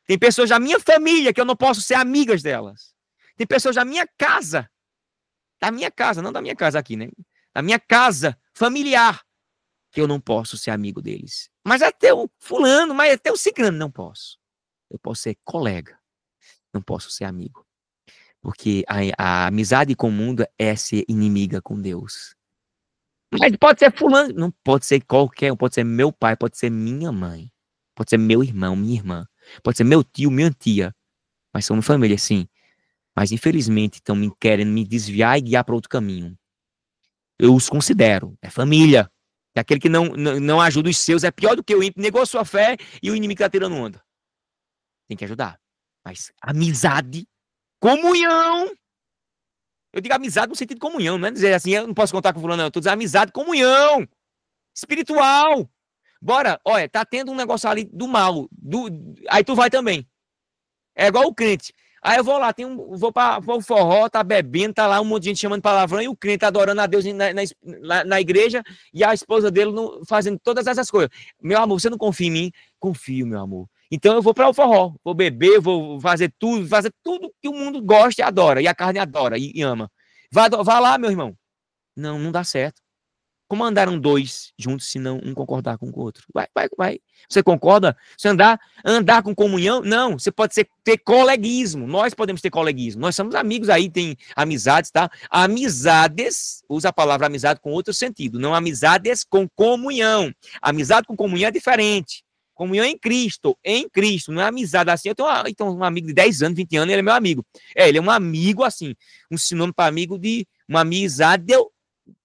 Tem pessoas da minha família que eu não posso ser amigas delas. Tem pessoas da minha casa, não da minha casa aqui, né? Da minha casa familiar, que eu não posso ser amigo deles. Mas até o fulano, mas até o ciclano não posso. Eu posso ser colega, não posso ser amigo. Porque a amizade com o mundo é ser inimiga com Deus. Mas pode ser fulano, não pode ser qualquer um, pode ser meu pai, pode ser minha mãe, pode ser meu irmão, minha irmã, pode ser meu tio, minha tia. Mas somos família, sim. Mas infelizmente estão me querendo me desviar e guiar para outro caminho. Eu os considero, é família. É aquele que não ajuda os seus, é pior do que o ímpio, negou a sua fé e o inimigo está tirando onda. Tem que ajudar. Mas amizade, comunhão. Eu digo amizade no sentido de comunhão, não é dizer assim, eu não posso contar com fulano, não. Eu estou dizendo amizade, comunhão, espiritual. Bora, olha, tá tendo um negócio ali do mal, aí tu vai também. É igual o crente. Aí eu vou lá, vou para o forró, tá bebendo, tá lá um monte de gente chamando palavrão e o crente adorando a Deus na igreja e a esposa dele fazendo todas essas coisas. Meu amor, você não confia em mim? Confio, meu amor. Então eu vou para o forró, vou beber, vou fazer tudo que o mundo gosta e adora, e a carne adora e ama. Vá lá, meu irmão. Não dá certo. Como andaram 2 juntos se não um concordar com o outro? Vai. Você concorda? Você andar com comunhão? Não, você pode ter coleguismo. Nós podemos ter coleguismo. Nós somos amigos aí, tem amizades, tá? Amizades, usa a palavra amizade com outro sentido, não amizades com comunhão. Amizade com comunhão é diferente. Comunhão em Cristo, não é amizade assim. Eu tenho um amigo de 10 anos, 20 anos, ele é meu amigo. Ele é um amigo assim, um sinônimo para amigo de uma amizade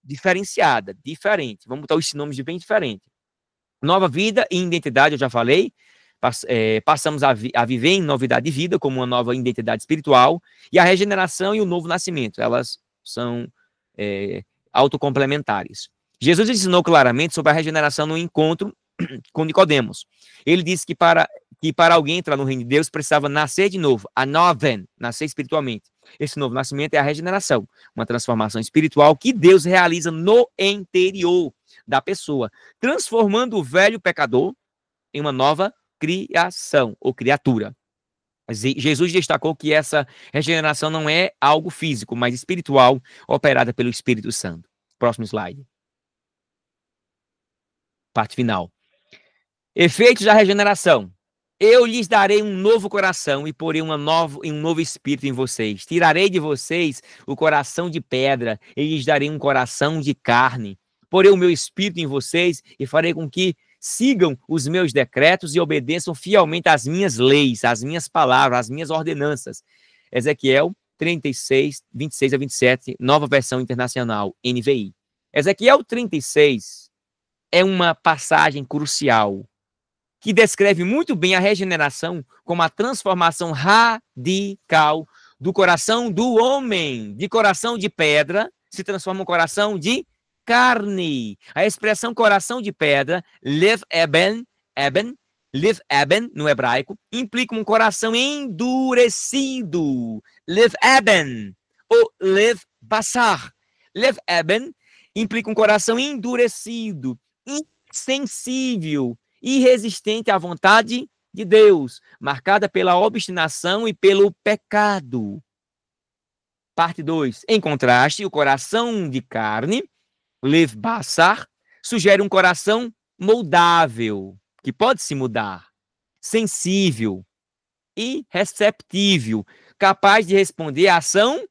diferenciada, diferente. Vamos botar os sinônimos de bem diferente. Nova vida e identidade, eu já falei. Passamos a viver em novidade de vida, como uma nova identidade espiritual. E a regeneração e o novo nascimento, elas são autocomplementares. Jesus ensinou claramente sobre a regeneração no encontro com Nicodemos. Ele disse que para alguém entrar no reino de Deus, precisava nascer de novo, nascer espiritualmente. Esse novo nascimento é a regeneração, uma transformação espiritual que Deus realiza no interior da pessoa, transformando o velho pecador em uma nova criação ou criatura. Jesus destacou que essa regeneração não é algo físico, mas espiritual, operada pelo Espírito Santo. Próximo slide. Parte final. Efeitos da regeneração. Eu lhes darei um novo coração e porei um novo espírito em vocês. Tirarei de vocês o coração de pedra e lhes darei um coração de carne. Porei o meu espírito em vocês e farei com que sigam os meus decretos e obedeçam fielmente às minhas leis, às minhas palavras, às minhas ordenanças. Ezequiel 36, 26 a 27, nova versão internacional, NVI. Ezequiel 36 é uma passagem crucial que descreve muito bem a regeneração como a transformação radical do coração do homem. De coração de pedra se transforma em um coração de carne. A expressão coração de pedra, lev eben, no hebraico, implica um coração endurecido. Lev eben, ou lev basar. Lev eben implica um coração endurecido, insensível, irresistente à vontade de Deus, marcada pela obstinação e pelo pecado. Parte 2. Em contraste, o coração de carne, lev basar, sugere um coração moldável, que pode se mudar, sensível e receptível, capaz de responder à ação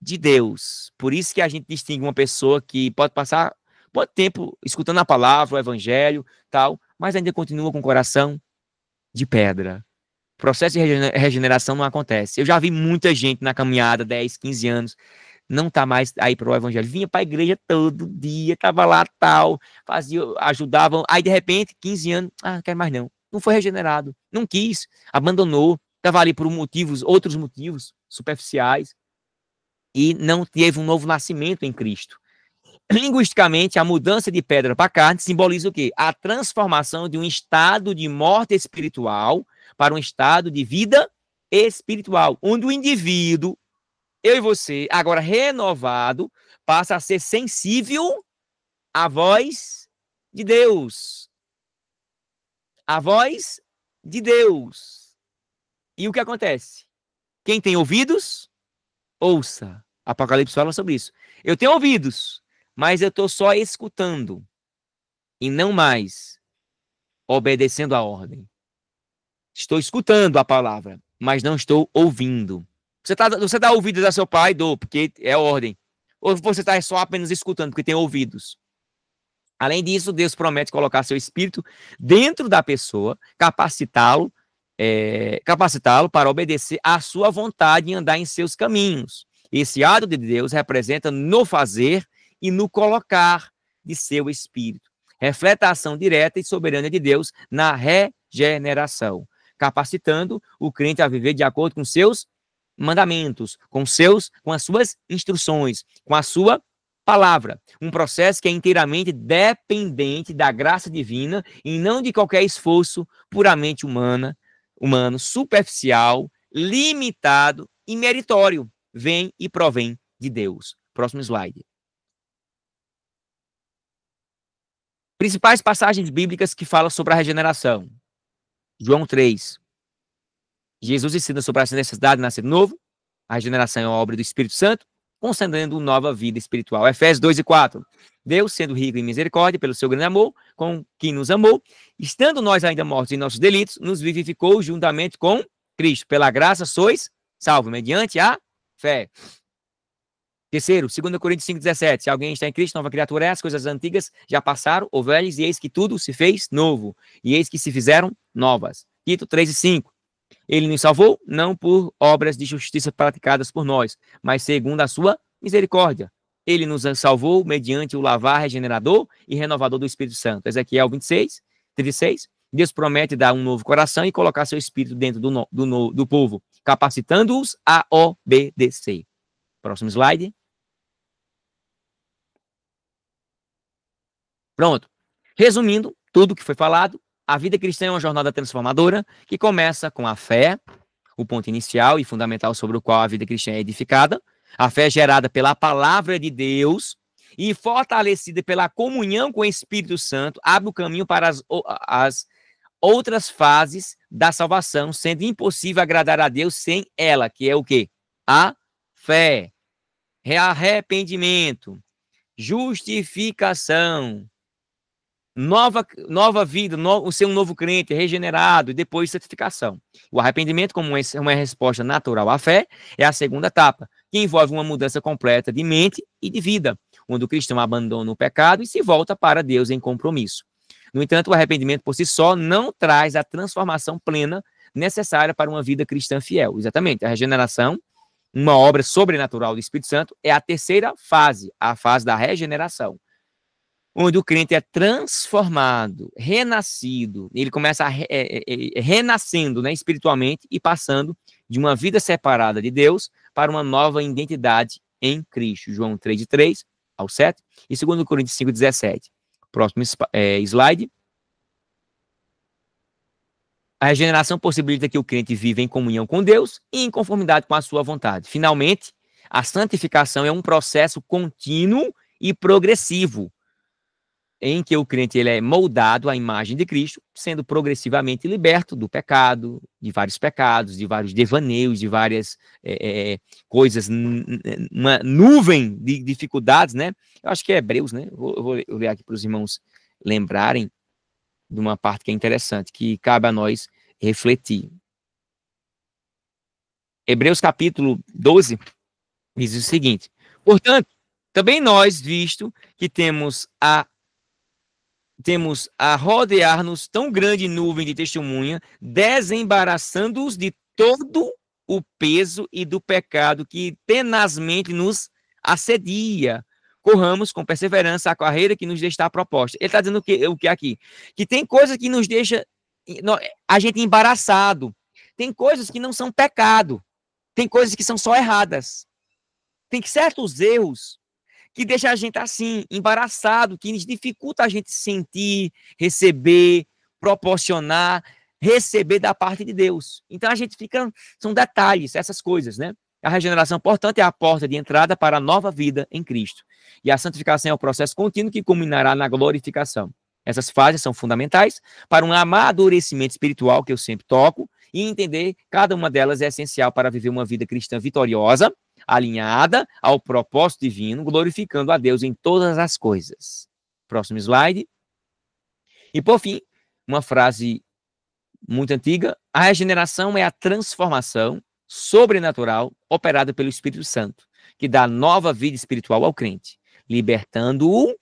de Deus. Por isso que a gente distingue uma pessoa que pode passar muito tempo escutando a palavra, o evangelho, tal, mas ainda continua com o coração de pedra. O processo de regeneração não acontece. Eu já vi muita gente na caminhada, 10, 15 anos, não tá mais aí para o evangelho. Vinha para a igreja todo dia, tava lá tal, fazia, ajudavam. Aí de repente, 15 anos, não quer mais não. Não foi regenerado, não quis, abandonou, estava ali por motivos, outros motivos superficiais e não teve um novo nascimento em Cristo. Linguisticamente, a mudança de pedra para carne simboliza o quê? A transformação de um estado de morte espiritual para um estado de vida espiritual, onde o indivíduo, eu e você, agora renovado, passa a ser sensível à voz de Deus. A voz de Deus. E o que acontece? Quem tem ouvidos, ouça. Apocalipse fala sobre isso. Eu tenho ouvidos, mas eu estou só escutando e não mais obedecendo a ordem. Estou escutando a palavra, mas não estou ouvindo. Você dá ouvidos a seu pai, porque é ordem. Ou você está só apenas escutando, porque tem ouvidos. Além disso, Deus promete colocar seu espírito dentro da pessoa, capacitá-lo para obedecer à sua vontade e andar em seus caminhos. Esse ato de Deus representa no fazer e no colocar de seu espírito. Reflete a ação direta e soberana de Deus na regeneração, capacitando o crente a viver de acordo com seus mandamentos, com as suas instruções, com a sua palavra. Um processo que é inteiramente dependente da graça divina e não de qualquer esforço puramente humano, superficial, limitado e meritório. Vem e provém de Deus. Próximo slide. Principais passagens bíblicas que falam sobre a regeneração. João 3. Jesus ensina sobre a necessidade de nascer de novo. A regeneração é uma obra do Espírito Santo, concedendo nova vida espiritual. Efésios 2 e 4. Deus, sendo rico em misericórdia, pelo seu grande amor, com quem nos amou, estando nós ainda mortos em nossos delitos, nos vivificou juntamente com Cristo. Pela graça sois salvos, mediante a fé. Terceiro, 2 Coríntios 5,17. Se alguém está em Cristo, nova criatura é, as coisas antigas já passaram, ou velhas, e eis que tudo se fez novo. E eis que se fizeram novas. Tito 3 e 5. Ele nos salvou, não por obras de justiça praticadas por nós, mas segundo a sua misericórdia. Ele nos salvou mediante o lavar regenerador e renovador do Espírito Santo. Ezequiel 26, 36. Deus promete dar um novo coração e colocar seu Espírito dentro do povo, capacitando-os a obedecer. Próximo slide. Pronto. Resumindo tudo que foi falado, a vida cristã é uma jornada transformadora que começa com a fé, o ponto inicial e fundamental sobre o qual a vida cristã é edificada. A fé é gerada pela palavra de Deus e fortalecida pela comunhão com o Espírito Santo, abre o caminho para as outras fases da salvação, sendo impossível agradar a Deus sem ela, que é o quê? A fé, arrependimento, justificação, nova vida, ser um novo crente, regenerado, e depois santificação. O arrependimento, como uma resposta natural à fé, é a segunda etapa, que envolve uma mudança completa de mente e de vida, onde o cristão abandona o pecado e se volta para Deus em compromisso. No entanto, o arrependimento por si só não traz a transformação plena necessária para uma vida cristã fiel. Exatamente, a regeneração, uma obra sobrenatural do Espírito Santo, é a terceira fase, a fase da regeneração, onde o crente é transformado, renascido, ele começa renascendo, né, espiritualmente e passando de uma vida separada de Deus para uma nova identidade em Cristo. João 3, de 3 ao 7 e 2 Coríntios 5, 17. Próximo slide. A regeneração possibilita que o crente viva em comunhão com Deus e em conformidade com a sua vontade. Finalmente, a santificação é um processo contínuo e progressivo, em que o crente ele é moldado à imagem de Cristo, sendo progressivamente liberto do pecado, de vários devaneios, de várias coisas, uma nuvem de dificuldades, né? Eu acho que é Hebreus, né? Eu vou ler aqui para os irmãos lembrarem de uma parte que é interessante, que cabe a nós refletir. Hebreus capítulo 12 diz o seguinte: portanto, também nós, visto que temos a rodear-nos tão grande nuvem de testemunha, desembaraçando-os de todo o peso e do pecado que tenazmente nos assedia, corramos com perseverança a carreira que nos está proposta. Ele está dizendo o que aqui? Que tem coisas que nos deixa a gente embaraçado. Tem coisas que não são pecado. Tem coisas que são só erradas. Tem certos erros que deixam a gente assim, embaraçado, que dificulta a gente sentir, receber, proporcionar, receber da parte de Deus. Então a gente fica, são detalhes, essas coisas, né? A regeneração, portanto, é a porta de entrada para a nova vida em Cristo. E a santificação é o processo contínuo que culminará na glorificação. Essas fases são fundamentais para um amadurecimento espiritual que eu sempre toco, e entender cada uma delas é essencial para viver uma vida cristã vitoriosa, alinhada ao propósito divino, glorificando a Deus em todas as coisas. Próximo slide. E, por fim, uma frase muito antiga: a regeneração é a transformação sobrenatural operada pelo Espírito Santo, que dá nova vida espiritual ao crente, libertando-o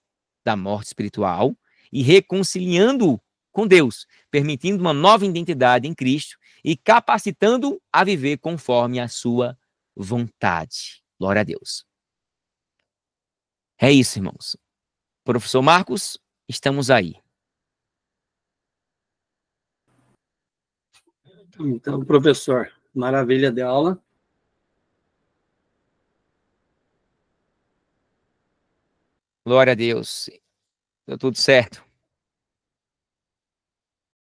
da morte espiritual e reconciliando-o com Deus, permitindo uma nova identidade em Cristo e capacitando-o a viver conforme a sua vontade. Glória a Deus. É isso, irmãos. Professor Marcos, estamos aí. Então, professor, maravilha de aula. Glória a Deus. Deu tudo certo.